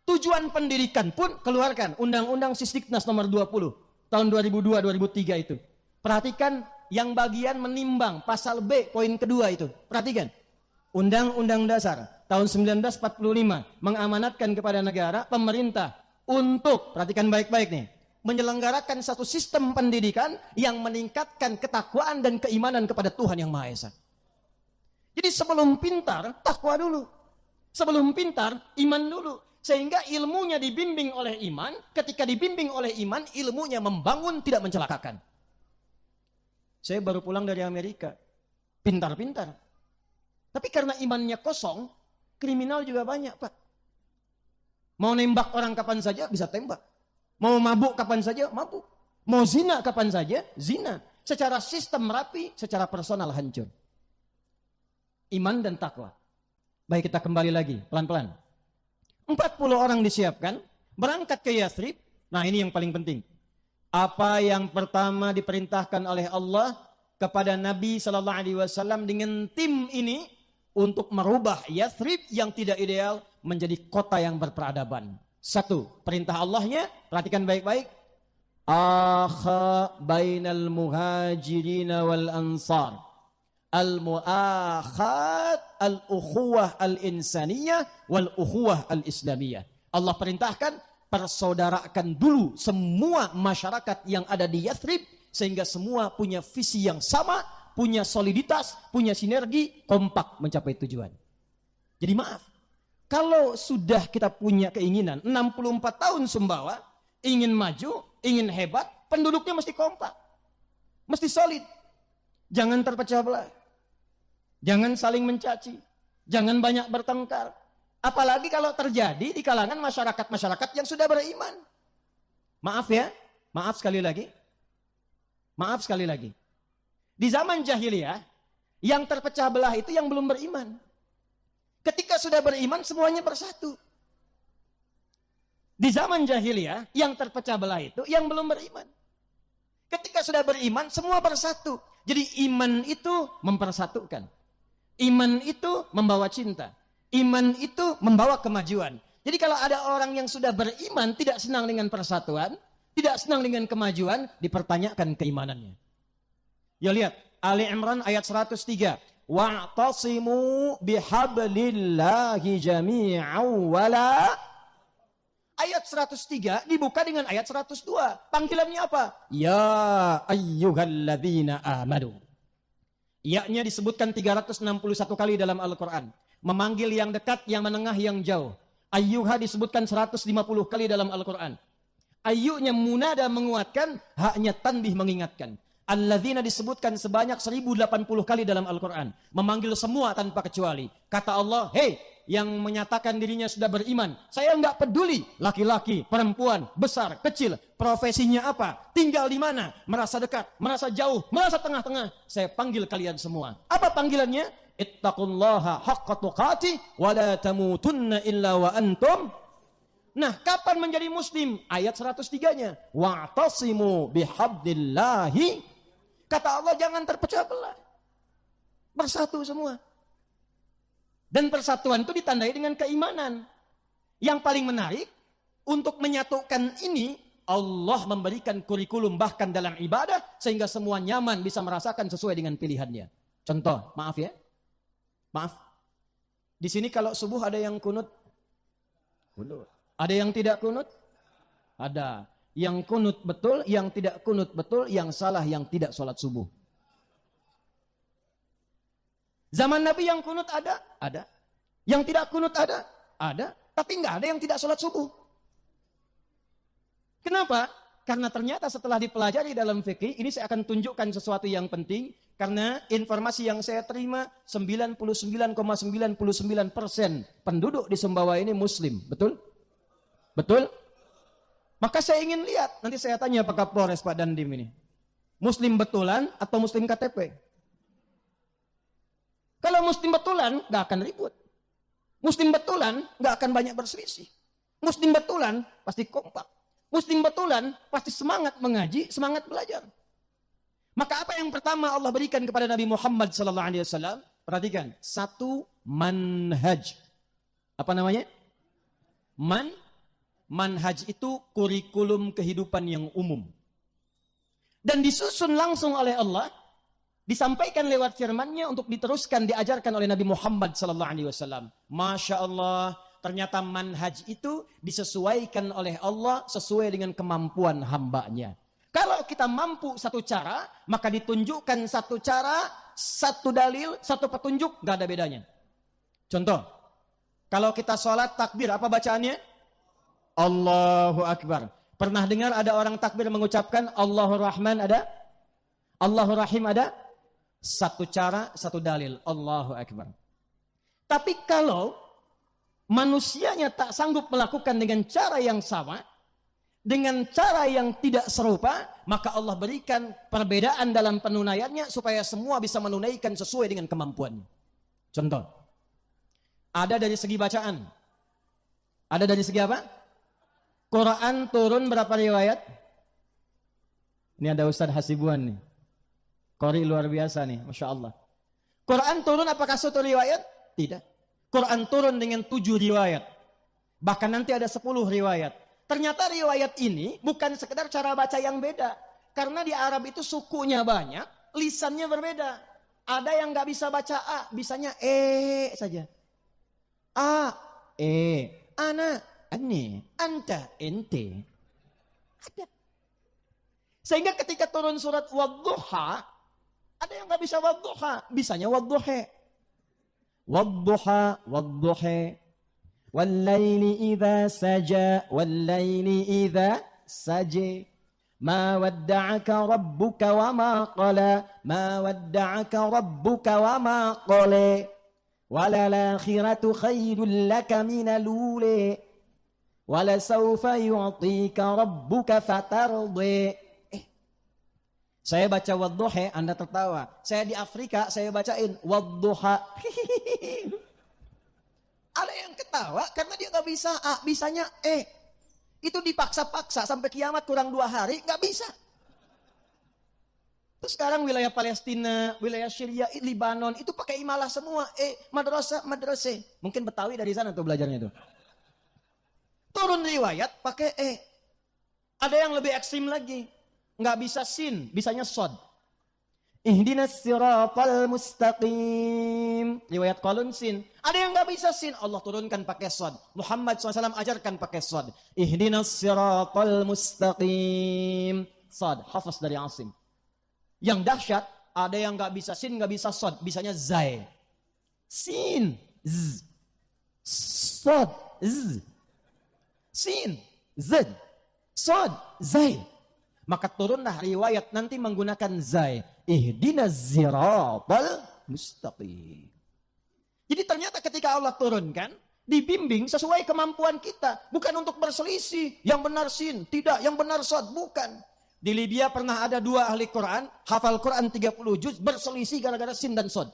Tujuan pendidikan pun keluarkan Undang-Undang Sisdiknas nomor 20 tahun 2002-2003 itu. Perhatikan yang bagian menimbang pasal B poin kedua itu. Perhatikan. Undang-Undang Dasar tahun 1945 mengamanatkan kepada negara, pemerintah untuk, perhatikan baik-baik nih, menyelenggarakan satu sistem pendidikan yang meningkatkan ketakwaan dan keimanan kepada Tuhan Yang Maha Esa. Jadi sebelum pintar, takwa dulu. Sebelum pintar, iman dulu. Sehingga ilmunya dibimbing oleh iman, ketika dibimbing oleh iman, ilmunya membangun, tidak mencelakakan. Saya baru pulang dari Amerika, pintar-pintar. Tapi karena imannya kosong, kriminal juga banyak, Pak. Mau nembak orang kapan saja, bisa tembak. Mau mabuk kapan saja, mabuk. Mau zina kapan saja, zina. Secara sistem rapi, secara personal hancur. Iman dan takwa. Baik, kita kembali lagi, pelan-pelan. 40 orang disiapkan, berangkat ke Yathrib. Nah, ini yang paling penting. Apa yang pertama diperintahkan oleh Allah kepada Nabi Sallallahu Alaihi Wasallam dengan tim ini untuk merubah Yathrib yang tidak ideal menjadi kota yang berperadaban. Satu, perintah Allahnya, perhatikan baik-baik. Akha bainal muhajirin wal ansar. Al-mu'akhat al-ukhuwah al-insaniyah wal-ukhuwah al-islamiyah. Allah perintahkan persaudarakan dulu semua masyarakat yang ada di Yathrib sehingga semua punya visi yang sama, punya soliditas, punya sinergi, kompak mencapai tujuan. Jadi maaf, kalau sudah kita punya keinginan 64 tahun Sumbawa, ingin maju, ingin hebat, penduduknya mesti kompak. Mesti solid. Jangan terpecah belah. Jangan saling mencaci. Jangan banyak bertengkar. Apalagi kalau terjadi di kalangan masyarakat-masyarakat yang sudah beriman. Maaf ya, maaf sekali lagi. Maaf sekali lagi. Di zaman jahiliyah, yang terpecah belah itu yang belum beriman. Ketika sudah beriman, semuanya bersatu. Di zaman jahiliyah, yang terpecah belah itu yang belum beriman. Ketika sudah beriman, semua bersatu. Jadi iman itu mempersatukan. Iman itu membawa cinta. Iman itu membawa kemajuan. Jadi kalau ada orang yang sudah beriman tidak senang dengan persatuan, tidak senang dengan kemajuan, dipertanyakan keimanannya. Ya lihat, Ali Imran ayat 103. Wa'tasimu bihablillahi jami'an wala. Ayat 103 dibuka dengan ayat 102. Panggilannya apa? Ya ayyuhalladzina amanu. Ya-nya disebutkan 361 kali dalam Al-Quran. Memanggil yang dekat, yang menengah, yang jauh. Ayyuha disebutkan 150 kali dalam Al-Quran. Ayyunya munada menguatkan, haknya tanbih mengingatkan. Alladzina disebutkan sebanyak 1080 kali dalam Al-Quran. Memanggil semua tanpa kecuali. Kata Allah, hei, yang menyatakan dirinya sudah beriman, saya enggak peduli laki-laki, perempuan, besar, kecil, profesinya apa, tinggal di mana, merasa dekat, merasa jauh, merasa tengah-tengah, saya panggil kalian semua. Apa panggilannya? Ittaqullaha haqqa tuqatih wa la tamutunna illa wa antum. Nah, kapan menjadi muslim? Ayat 103-nya. Wa'tasimu bihablillahi. Kata Allah, jangan terpecah belah. Bersatu semua. Dan persatuan itu ditandai dengan keimanan. Yang paling menarik, untuk menyatukan ini, Allah memberikan kurikulum bahkan dalam ibadah, sehingga semua nyaman bisa merasakan sesuai dengan pilihannya. Contoh, maaf ya. Maaf. Di sini kalau subuh ada yang kunut? Kunut. Ada yang tidak kunut? Ada. Yang kunut betul, yang tidak kunut betul, yang salah, yang tidak sholat subuh. Zaman Nabi yang kunut ada? Ada. Yang tidak kunut ada? Ada. Tapi nggak ada yang tidak sholat subuh. Kenapa? Karena ternyata setelah dipelajari dalam fikih, ini saya akan tunjukkan sesuatu yang penting. Karena informasi yang saya terima, 99,99% penduduk di Sumbawa ini Muslim. Betul? Betul? Maka saya ingin lihat, nanti saya tanya Pak Kapolres, Pak Dandim ini. Muslim betulan atau Muslim KTP? Kalau Muslim betulan, nggak akan ribut. Muslim betulan, nggak akan banyak berselisih. Muslim betulan, pasti kompak. Muslim betulan, pasti semangat mengaji, semangat belajar. Maka apa yang pertama Allah berikan kepada Nabi Muhammad SAW? Perhatikan, satu manhaj. Apa namanya? Manhaj itu kurikulum kehidupan yang umum. Dan disusun langsung oleh Allah, disampaikan lewat firman-Nya untuk diteruskan, diajarkan oleh Nabi Muhammad SAW. Masya Allah, ternyata manhaj itu disesuaikan oleh Allah sesuai dengan kemampuan hamba-Nya. Kalau kita mampu satu cara, maka ditunjukkan satu cara, satu dalil, satu petunjuk, gak ada bedanya. Contoh, kalau kita sholat takbir, apa bacaannya? Allahu Akbar. Pernah dengar ada orang takbir mengucapkan Allahur Rahman ada? Allahur Rahim ada? Satu cara, satu dalil. Allahu Akbar. Tapi kalau manusianya tak sanggup melakukan dengan cara yang sama, dengan cara yang tidak serupa, maka Allah berikan perbedaan dalam penunaiannya supaya semua bisa menunaikan sesuai dengan kemampuannya. Contoh, ada dari segi bacaan. Ada dari segi apa? Quran turun berapa riwayat? Ini ada Ustadz Hasibuan nih. Qori luar biasa nih, Masya Allah. Quran turun apakah satu riwayat? Tidak. Quran turun dengan 7 riwayat. Bahkan nanti ada 10 riwayat. Ternyata riwayat ini bukan sekedar cara baca yang beda. Karena di Arab itu sukunya banyak, lisannya berbeda. Ada yang gak bisa baca A, bisanya saja. A, ana, ane, anta, ente. Ada. Sehingga ketika turun surat Wadduha, ada yang gak bisa Wadduha, bisanya Wadduhe. Wadduha, Wadduhe. Wallaili idha saja, wallaili idha saja. Ma wadda'aka rabbuka wa ma qala, ma wadda'aka rabbuka wa ma qala. Walalakhiratu khairul laka minal ula. Walasawfa yu'tika rabbuka fatardi. Saya baca wadduha, Anda tertawa. Saya di Afrika, saya bacain wadduha. Ada yang ketawa karena dia gak bisa A, bisanya Itu dipaksa-paksa sampai kiamat kurang 2 hari, gak bisa. Terus sekarang wilayah Palestina, wilayah Syria, Libanon, itu pakai imalah semua. Madrasah. Mungkin Betawi dari sana tuh belajarnya tuh. Turun riwayat pakai Ada yang lebih ekstrim lagi. Nggak bisa sin, bisanya sod. Ihdinas siratal mustaqim. Riwayat Qalun sin. Ada yang nggak bisa sin, Allah turunkan pakai sod. Muhammad SAW ajarkan pakai sod. Ihdinas siratal mustaqim. Sod, hafaz dari Asim. Yang dahsyat, ada yang nggak bisa sin, nggak bisa sod, bisanya zai. Sin, z. Sod, z. Sin, z. Sod, zai. Maka turunlah riwayat nanti menggunakan zai. Ihdinas siratal mustaqim. Jadi ternyata ketika Allah turunkan, dibimbing sesuai kemampuan kita. Bukan untuk berselisih. Yang benar sin, tidak. Yang benar sod, bukan. Di Libya pernah ada 2 ahli Quran, hafal Quran 30 juz, berselisih gara-gara sin dan sod.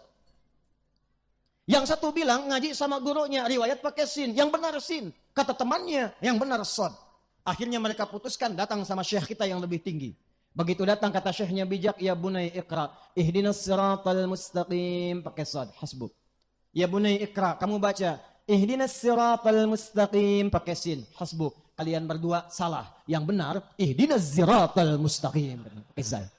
Yang satu bilang ngaji sama gurunya, riwayat pakai sin. Yang benar sin. Kata temannya, yang benar sod. Akhirnya mereka putuskan datang sama syekh kita yang lebih tinggi. Begitu datang kata syekhnya bijak, ya bunai iqra. Ihdinas siratal mustaqim. Pakai sad, hasbuk. Ya bunai iqra, kamu baca. Ihdinas siratal mustaqim. Pakai sin, hasbuk. Kalian berdua salah. Yang benar, ihdinas siratal mustaqim. Pakai zal.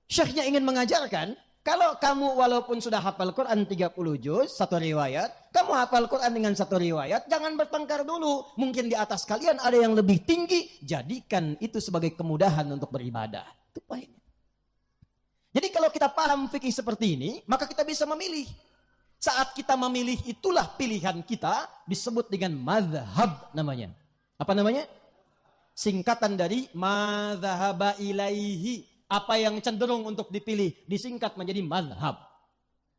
Syekhnya ingin mengajarkan, kalau kamu walaupun sudah hafal Quran 30 juz, 1 riwayat, kamu hafal Quran dengan 1 riwayat, jangan bertengkar dulu. Mungkin di atas kalian ada yang lebih tinggi, jadikan itu sebagai kemudahan untuk beribadah. Itu poinnya. Jadi kalau kita paham fikih seperti ini, maka kita bisa memilih. Saat kita memilih, itulah pilihan kita, disebut dengan madhab namanya. Apa namanya? Singkatan dari madhaba ilaihi. Apa yang cenderung untuk dipilih disingkat menjadi mazhab.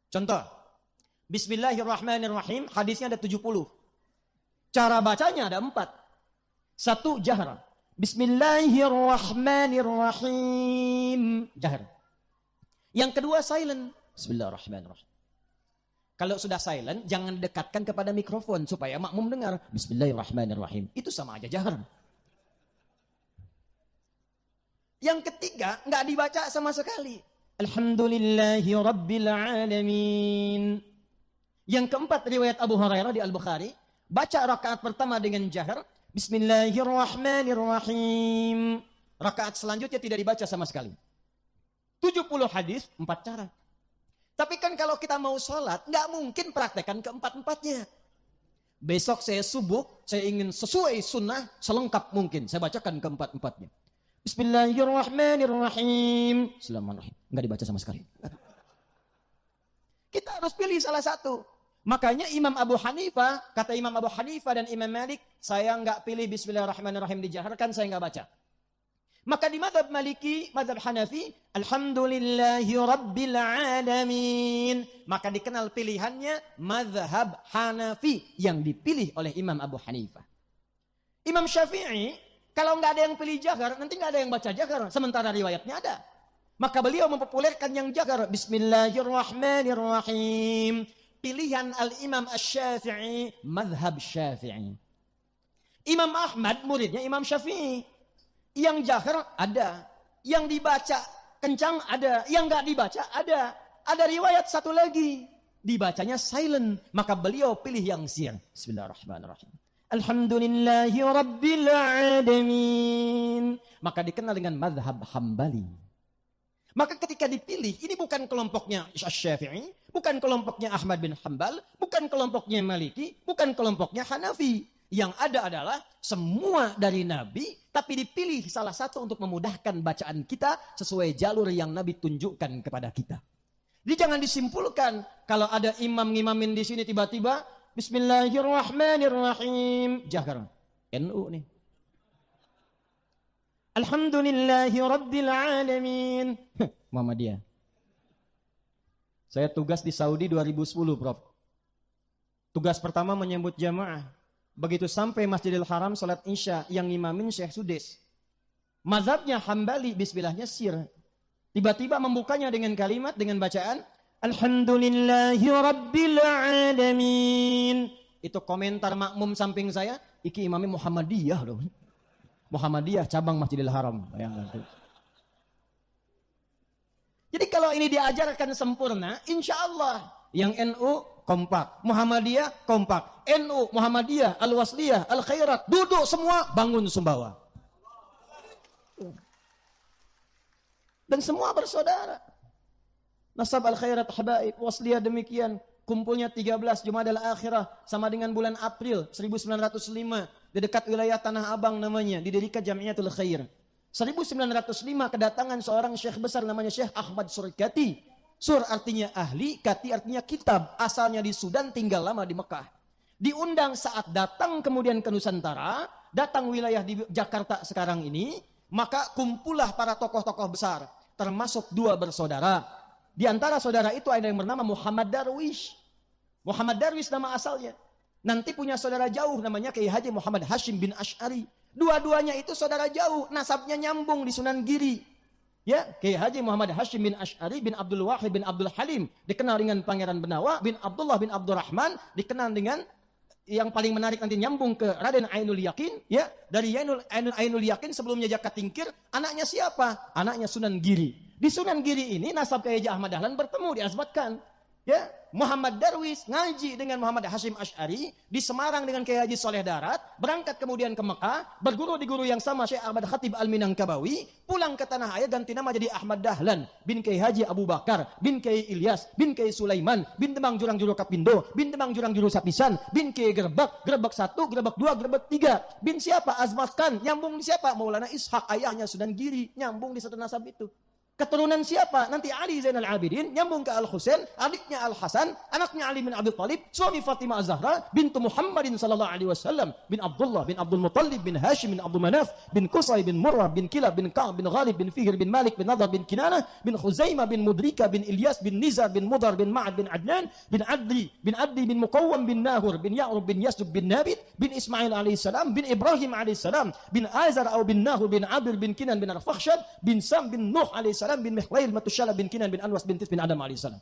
Contoh, Bismillahirrahmanirrahim, hadisnya ada 70. Cara bacanya ada 4. 1 jahra. Bismillahirrahmanirrahim, jahar. Yang kedua silent. Bismillahirrahmanirrahim. Kalau sudah silent, jangan dekatkan kepada mikrofon supaya makmum dengar. Bismillahirrahmanirrahim. Itu sama aja jahar. Yang ketiga, nggak dibaca sama sekali. Alhamdulillahi Rabbil Alamin. Yang keempat, riwayat Abu Hurairah di Al-Bukhari. Baca rakaat pertama dengan jahar, Bismillahirrahmanirrahim. Rakaat selanjutnya tidak dibaca sama sekali. 70 hadis, 4 cara. Tapi kan kalau kita mau sholat, nggak mungkin praktekkan keempat-empatnya. Besok saya subuh, saya ingin sesuai sunnah, selengkap mungkin. Saya bacakan keempat-empatnya. Bismillahirrahmanirrahim. Bismillahirrahmanirrahim. Nggak dibaca sama sekali. Kita harus pilih salah satu. Makanya Imam Abu Hanifah, kata Imam Abu Hanifah dan Imam Malik, saya nggak pilih Bismillahirrahmanirrahim dijaharkan, saya nggak baca. Maka di mazhab Maliki, mazhab Hanafi, Alhamdulillahi Rabbil Alamin. Maka dikenal pilihannya mazhab Hanafi yang dipilih oleh Imam Abu Hanifah. Imam Syafi'i, kalau nggak ada yang pilih jahar, nanti nggak ada yang baca jahar. Sementara riwayatnya ada. Maka beliau mempopulerkan yang jahar. Bismillahirrahmanirrahim. Pilihan Al-Imam Asy-Syafi'i, mazhab Syafi'i. Imam Ahmad, muridnya Imam Syafi'i. Yang jahar ada. Yang dibaca kencang ada. Yang nggak dibaca ada. Ada riwayat satu lagi. Dibacanya silent. Maka beliau pilih yang sir. Bismillahirrahmanirrahim. Alhamdulillahi Rabbil Alamin. Maka dikenal dengan mazhab Hambali. Maka ketika dipilih, ini bukan kelompoknya Syafi'i, bukan kelompoknya Ahmad bin Hanbal, bukan kelompoknya Maliki, bukan kelompoknya Hanafi. Yang ada adalah semua dari Nabi, tapi dipilih salah satu untuk memudahkan bacaan kita sesuai jalur yang Nabi tunjukkan kepada kita. Jadi jangan disimpulkan kalau ada imam ngimamin di sini tiba-tiba Bismillahirrahmanirrahim. Jahar. NU nih. Alhamdulillahi Rabbil Alamin. Muhammadiyah. Saya tugas di Saudi 2010, Prof. Tugas pertama menyambut jamaah. Begitu sampai Masjidil Haram salat Isya yang ngimamin Syekh Sudais. Mazhabnya Hambali, bismillahnya sir. Tiba-tiba membukanya dengan kalimat, dengan bacaan Alhamdulillahi Rabbil Alamin. Itu komentar makmum samping saya, iki imamnya Muhammadiyah loh. Muhammadiyah cabang Masjidil Haram. Bayangkan. Jadi kalau ini diajarkan sempurna, insya Allah yang NU kompak, Muhammadiyah kompak, NU, Muhammadiyah, Al-Wasliyah, Al-Khairat, duduk semua bangun Sumbawa. Dan semua bersaudara. Nasab Al-Khairat Habaib, Wasliyah demikian. Kumpulnya 13 Jumadal Akhirah sama dengan bulan April 1905 di dekat wilayah Tanah Abang namanya, didirikan Jamiatul Khair. 1905 kedatangan seorang syekh besar namanya Syekh Ahmad Surkati. Sur artinya ahli, kati artinya kitab. Asalnya di Sudan, tinggal lama di Mekah. Diundang saat datang kemudian ke Nusantara, datang wilayah di Jakarta sekarang ini, maka kumpullah para tokoh-tokoh besar, termasuk 2 bersaudara. Di antara saudara itu ada yang bernama Muhammad Darwish. Muhammad Darwish nama asalnya. Nanti punya saudara jauh namanya Kiai Haji Muhammad Hashim bin Asy'ari. Dua-duanya itu saudara jauh, nasabnya nyambung di Sunan Giri. Ya, Kiai Haji Muhammad Hashim bin Asy'ari bin Abdul Wahid bin Abdul Halim, dikenal dengan Pangeran Benawa bin Abdullah bin Abdurrahman, dikenal dengan yang paling menarik nanti nyambung ke Raden Ainul Yakin, ya. Dari Ainul Yakin sebelumnya Jaka Tingkir, anaknya siapa? Anaknya Sunan Giri. Di Sunan Giri ini nasab Kiai Haji Ahmad Dahlan bertemu, diazbatkan. Ya, Muhammad Darwish ngaji dengan Muhammad Hashim Asy'ari di Semarang dengan Kiai Haji Soleh Darat, berangkat kemudian ke Mekah, berguru di guru yang sama Syekh Ahmad Khatib Al-Minangkabawi, pulang ke tanah air ganti nama jadi Ahmad Dahlan bin Kiai Haji Abu Bakar bin Kiai Ilyas bin Kiai Sulaiman bin Demang Jurang Juru Kapindo bin Demang Jurang Juru Sapisan bin Kiai Gerbak 1, Gerbak 2, Gerbak 3 bin siapa? Azmat Khan, nyambung di siapa? Maulana Ishaq, ayahnya Sunan Giri, nyambung di satu nasab itu. Keturunan siapa? Nanti Ali Zainal Abidin, nyambung ke Al-Husain, adiknya Al-Hasan, anaknya Ali bin Abi Thalib, suami Fatimah Az-Zahra, bintu Muhammadin sallallahu alaihi wasallam, bin Abdullah, bin Abdul Muttalib, bin Hashim, bin Abdul Manaf, bin Qusay, bin Murrah, bin Kilab, bin Ka'ab, bin Ghalib, bin Fihr, bin Malik, bin Nadar, bin Kinanah, bin Khuzaimah, bin Mudrika, bin Ilyas, bin Nizar, bin Mudar, bin Ma'ad, bin Adnan, bin Adli, bin Muqawwam, bin Nahur, bin Ya'rub, bin Yasub, bin Nabit, bin Ismail alaihi salam, bin Ibrahim alaihi salam, bin Azar atau bin Nahur, bin Abdul, bin Kinan, bin Arfakhshad, bin Sam, bin Nuh alaihi salam, bin Mihlail, Matushala, bin Kinan, bin Anwas, bin Tis, bin Adam alaihi salam.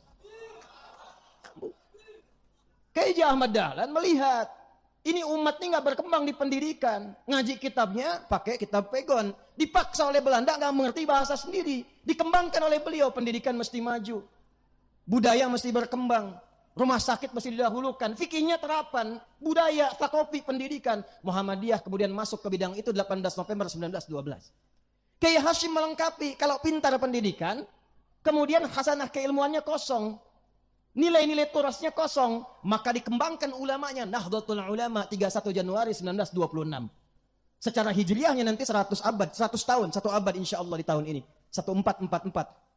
Kiai Haji Ahmad Dahlan melihat ini umat ini nggak berkembang di pendidikan, ngaji kitabnya pakai kitab pegon, dipaksa oleh Belanda nggak mengerti bahasa sendiri, dikembangkan oleh beliau, pendidikan mesti maju, budaya mesti berkembang, Rumah sakit mesti didahulukan. Fikihnya terapan, budaya, takopi, pendidikan. Muhammadiyah kemudian masuk ke bidang itu 18 November 1912. Kiai Hashim melengkapi, kalau pintar pendidikan, kemudian hasanah keilmuannya kosong. Nilai-nilai turasnya kosong, maka dikembangkan ulamanya. Nahdlatul Ulama 31 Januari 1926. Secara hijriahnya nanti 100 abad, 100 tahun, 1 abad insya Allah di tahun ini. 1444.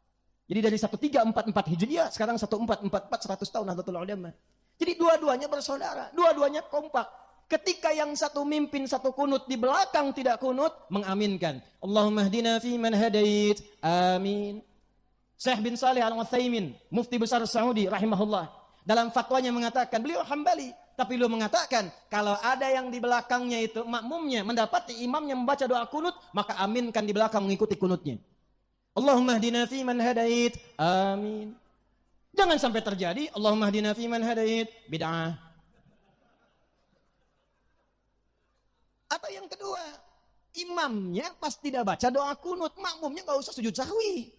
Jadi dari 1344 Hijriah, sekarang 1444, 100 tahun Nahdlatul Ulama. Jadi dua-duanya bersaudara, dua-duanya kompak. Ketika yang satu mimpin, satu kunut, di belakang tidak kunut, mengaminkan. Allahumma hdina fi man hadait. Amin. Syekh bin Saleh Al-Utsaimin, mufti besar Saudi rahimahullah, dalam fatwanya mengatakan, beliau Hambali, tapi beliau mengatakan, kalau ada yang di belakangnya itu makmumnya mendapati imamnya membaca doa kunut, maka aminkan di belakang mengikuti kunutnya. Allahumma hdina fi man hadait. Amin. Jangan sampai terjadi Allahumma hdina fi man hadait bid'ah. Atau yang kedua, imamnya pas tidak baca doa kunut, makmumnya enggak usah sujud sahwi.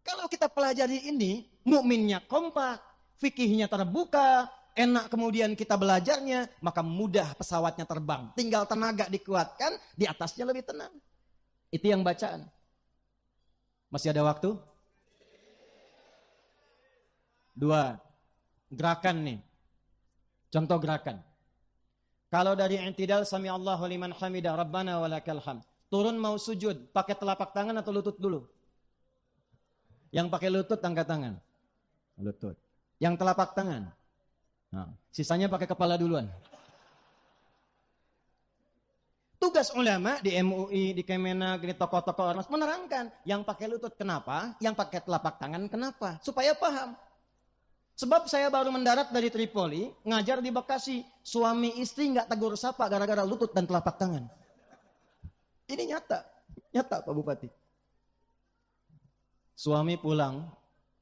Kalau kita pelajari ini, mukminnya kompak, fikihnya terbuka, enak kemudian kita belajarnya, maka mudah pesawatnya terbang. Tinggal tenaga dikuatkan, di atasnya lebih tenang. Itu yang bacaan. Masih ada waktu? 2. Gerakan nih. Contoh gerakan. Kalau dari i'tidal sami Allahu liman hamidah rabbana walakal hamd. Turun mau sujud, pakai telapak tangan atau lutut dulu? Yang pakai lutut angkat tangan. Lutut. Yang telapak tangan. Nah, sisanya pakai kepala duluan. Tugas ulama di MUI, di Kemenak, di tokoh-tokoh ormas menerangkan yang pakai lutut kenapa, yang pakai telapak tangan kenapa, supaya paham. Sebab saya baru mendarat dari Tripoli, ngajar di Bekasi, suami istri nggak tegur sapa gara-gara lutut dan telapak tangan. Ini nyata Pak Bupati. Suami pulang,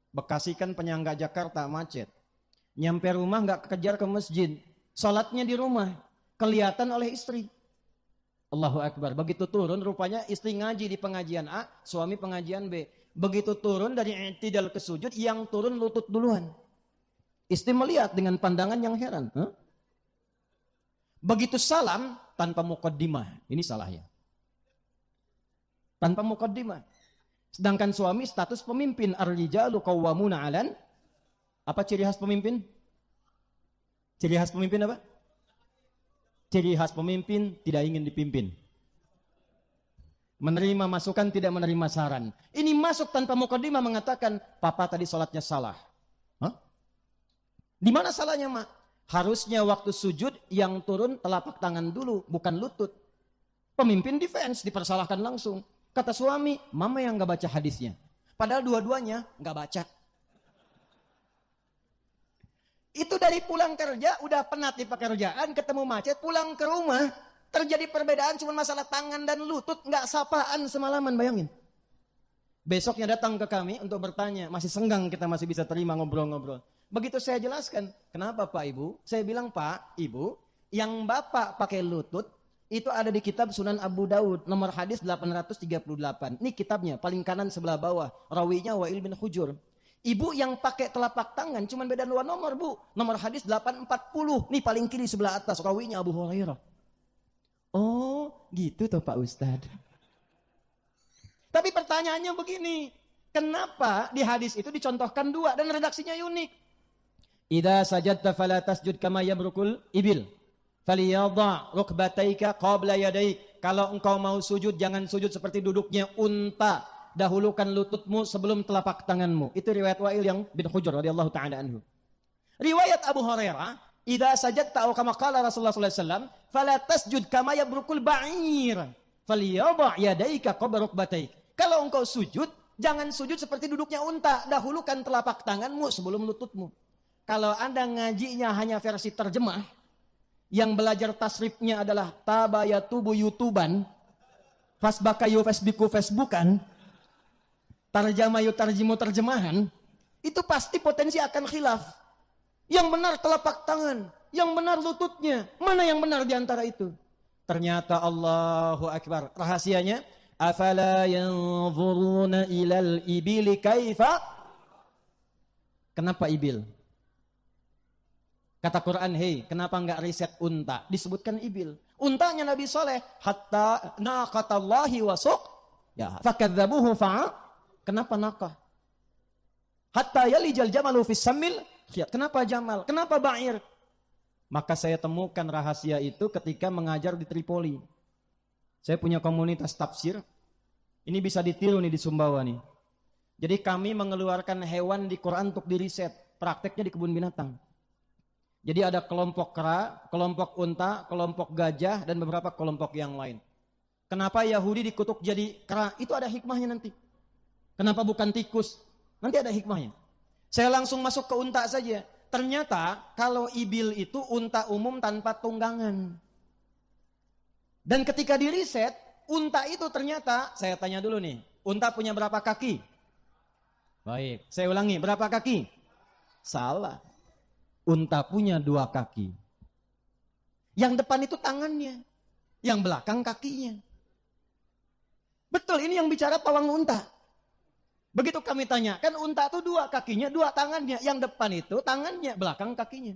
Bekasi kan penyangga Jakarta macet. Nyampe rumah nggak kejar ke masjid, sholatnya di rumah, kelihatan oleh istri. Allahu Akbar. Begitu turun, rupanya istri ngaji di pengajian A, suami pengajian B. Begitu turun dari i'tidal ke sujud, yang turun lutut duluan. Istri melihat dengan pandangan yang heran. Begitu salam, tanpa muqaddimah. Ini salahnya. Tanpa muqaddimah. Sedangkan suami status pemimpin. Ar-rijalu qawwamuna 'alan. Apa ciri khas pemimpin? Ciri khas pemimpin apa? Ciri khas pemimpin tidak ingin dipimpin. Menerima masukan, tidak menerima saran. Ini masuk tanpa muqaddimah mengatakan, papa tadi sholatnya salah. Hah? Di mana salahnya, Mak? Harusnya waktu sujud yang turun telapak tangan dulu, bukan lutut. Pemimpin defense, dipersalahkan langsung. Kata suami, mama yang gak baca hadisnya. Padahal dua-duanya gak baca. Itu dari pulang kerja, udah penat di pekerjaan, ketemu macet, pulang ke rumah, terjadi perbedaan cuma masalah tangan dan lutut, nggak sapaan semalaman, bayangin. Besoknya datang ke kami untuk bertanya, masih senggang kita masih bisa terima ngobrol-ngobrol. Begitu saya jelaskan, kenapa Pak Ibu? Saya bilang, Pak, Ibu, yang Bapak pakai lutut, itu ada di kitab Sunan Abu Daud, nomor hadis 838. Ini kitabnya, paling kanan sebelah bawah, rawinya Wa'il bin Hujur. Ibu yang pakai telapak tangan, cuman beda 2 nomor, Bu. Nomor hadis 840. Nih paling kiri sebelah atas, rawinya Abu Hurairah. Oh, gitu toh Pak Ustadz. Tapi pertanyaannya begini, kenapa di hadis itu dicontohkan 2 dan redaksinya unik? Idza sajadta fala tasjud kama yabrukul ibil. Faliyadha rukbataika qabla yadaik. Kalau engkau mau sujud, jangan sujud seperti duduknya unta. Dahulukan lututmu sebelum telapak tanganmu. Itu riwayat Wa'il yang bin Hujur radhiyallahu taala anhu. Riwayat Abu Hurairah, idza sajadta aw kama qala Rasulullah sallallahu alaihi wasallam, fala tasjud kama yabrukul ba'ir. Falyadha yadayka qabla rukbataik. Kalau engkau sujud, jangan sujud seperti duduknya unta. Dahulukan telapak tanganmu sebelum lututmu. Kalau Anda ngajinya hanya versi terjemah, yang belajar tasrifnya adalah tabayatubu yutuban, fasbakayu fasbiku facebookan, tarjamayu tarjimu terjemahan, itu pasti potensi akan khilaf. Yang benar telapak tangan, yang benar lututnya, mana yang benar di antara itu? Ternyata Allahu Akbar, rahasianya Afala yanzuruna ilal ibili kaifa? Kenapa ibil? Kata Quran, hei, kenapa enggak riset unta? Disebutkan ibil. Untanya Nabi Saleh, hatta naqatallahi wasuq. Ya, fakadzabuhu fa'a. Kenapa naqah? Hatta yalijal jamalu fis samil. Kenapa jamal? Kenapa ba'ir? Maka saya temukan rahasia itu ketika mengajar di Tripoli. Saya punya komunitas tafsir. Ini bisa ditiru nih di Sumbawa nih. Jadi kami mengeluarkan hewan di Quran untuk diriset. Prakteknya di kebun binatang. Jadi ada kelompok kera, kelompok unta, kelompok gajah, dan beberapa kelompok yang lain. Kenapa Yahudi dikutuk jadi kera? Itu ada hikmahnya nanti. Kenapa bukan tikus? Nanti ada hikmahnya. Saya langsung masuk ke unta saja. Ternyata kalau ibil itu unta umum tanpa tunggangan. Dan ketika diriset, unta itu ternyata, saya tanya dulu nih, unta punya berapa kaki? Baik, saya ulangi, berapa kaki? Salah. Unta punya 2 kaki. Yang depan itu tangannya, yang belakang kakinya. Betul, ini yang bicara pawang unta. Begitu kami tanya, kan unta itu 2 kakinya, 2 tangannya. Yang depan itu tangannya, belakang kakinya.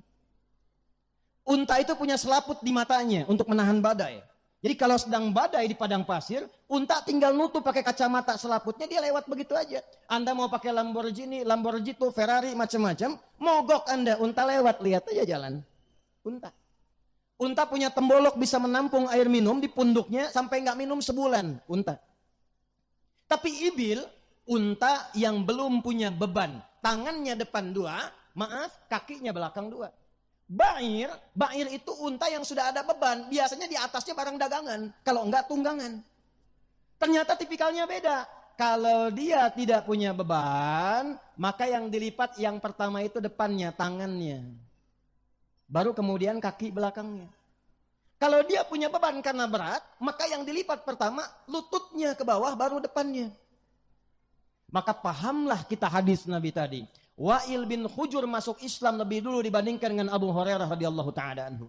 Unta itu punya selaput di matanya untuk menahan badai. Jadi kalau sedang badai di padang pasir, unta tinggal nutup pakai kacamata selaputnya, dia lewat begitu aja. Anda mau pakai Lamborghini, Ferrari, macam-macam, mogok Anda, unta lewat, lihat aja jalan. Unta. Unta punya tembolok bisa menampung air minum di punduknya sampai nggak minum sebulan. Unta. Tapi ibil, unta yang belum punya beban, tangannya depan 2, kakinya belakang 2. Ba'ir itu unta yang sudah ada beban, biasanya di atasnya barang dagangan, kalau enggak tunggangan. Ternyata tipikalnya beda. Kalau dia tidak punya beban, maka yang dilipat yang pertama itu depannya, tangannya. Baru kemudian kaki belakangnya. Kalau dia punya beban karena berat, maka yang dilipat pertama lututnya ke bawah, baru depannya. Maka pahamlah kita hadis Nabi tadi. Wa'il bin Hujur masuk Islam lebih dulu dibandingkan dengan Abu Hurairah radhiyallahu ta'ala anhu.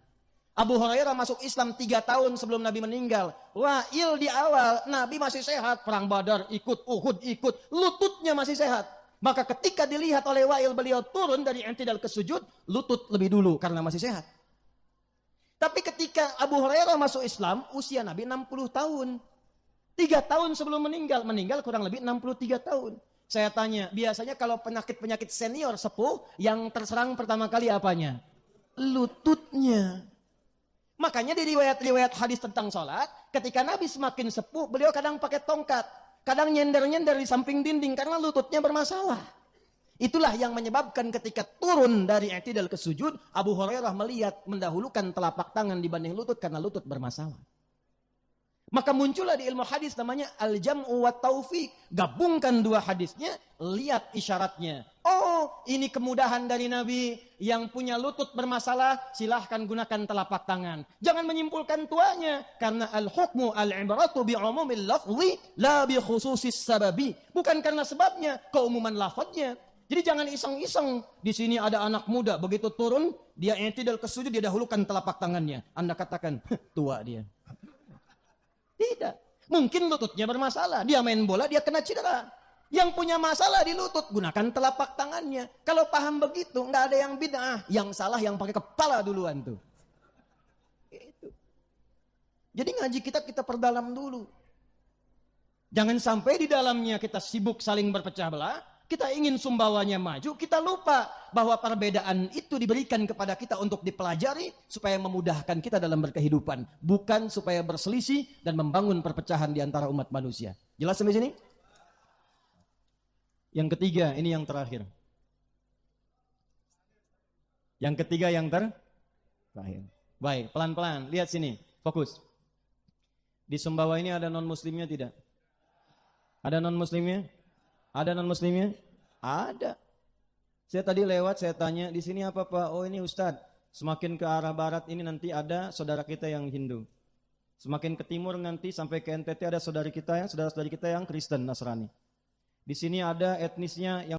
Abu Hurairah masuk Islam 3 tahun sebelum Nabi meninggal. Wa'il di awal, Nabi masih sehat. Perang Badar ikut, Uhud ikut. Lututnya masih sehat. Maka ketika dilihat oleh Wa'il, beliau turun dari i'tidal ke sujud, lutut lebih dulu karena masih sehat. Tapi ketika Abu Hurairah masuk Islam, usia Nabi 60 tahun. 3 tahun sebelum meninggal kurang lebih 63 tahun. Saya tanya, biasanya kalau penyakit-penyakit senior sepuh, yang terserang pertama kali apanya? Lututnya. Makanya di riwayat-riwayat hadis tentang sholat, ketika Nabi semakin sepuh, beliau kadang pakai tongkat. Kadang nyender-nyender di samping dinding, karena lututnya bermasalah. Itulah yang menyebabkan ketika turun dari i'tidal ke sujud, Abu Hurairah melihat mendahulukan telapak tangan dibanding lutut, karena lutut bermasalah. Maka muncullah di ilmu hadis namanya al-jam'u wa taufiq. Gabungkan 2 hadisnya, lihat isyaratnya. Oh, ini kemudahan dari Nabi. Yang punya lutut bermasalah, silahkan gunakan telapak tangan. Jangan menyimpulkan tuanya. Karena al-hukmu al-ibratu bi'umumil lafzi, la bi khususis sababi. Bukan karena sebabnya, keumuman lafadznya. Jadi jangan iseng-iseng. Di sini ada anak muda, begitu turun, dia i'tidal ke sujud, dia dahulukan telapak tangannya. Anda katakan, tua dia. Tidak. Mungkin lututnya bermasalah. Dia main bola, dia kena cedera. Yang punya masalah di lutut, gunakan telapak tangannya. Kalau paham begitu, nggak ada yang bid'ah. Yang salah yang pakai kepala duluan tuh. Itu. Jadi ngaji kita perdalam dulu. Jangan sampai di dalamnya kita sibuk saling berpecah belah. Kita ingin Sumbawanya maju, kita lupa bahwa perbedaan itu diberikan kepada kita untuk dipelajari supaya memudahkan kita dalam berkehidupan, bukan supaya berselisih dan membangun perpecahan di antara umat manusia. Jelas sampai sini? Yang ketiga, ini yang terakhir. Yang ketiga yang terakhir. Baik, pelan-pelan, lihat sini, fokus. Di Sumbawa ini ada non-muslimnya tidak? Ada non-muslimnya? Ada non-muslimnya? Ada. Saya tadi lewat, saya tanya, di sini apa Pak? Oh ini Ustadz. Semakin ke arah barat ini nanti ada saudara kita yang Hindu. Semakin ke timur nanti sampai ke NTT ada saudara-saudari kita yang Kristen, Nasrani. Di sini ada etnisnya yang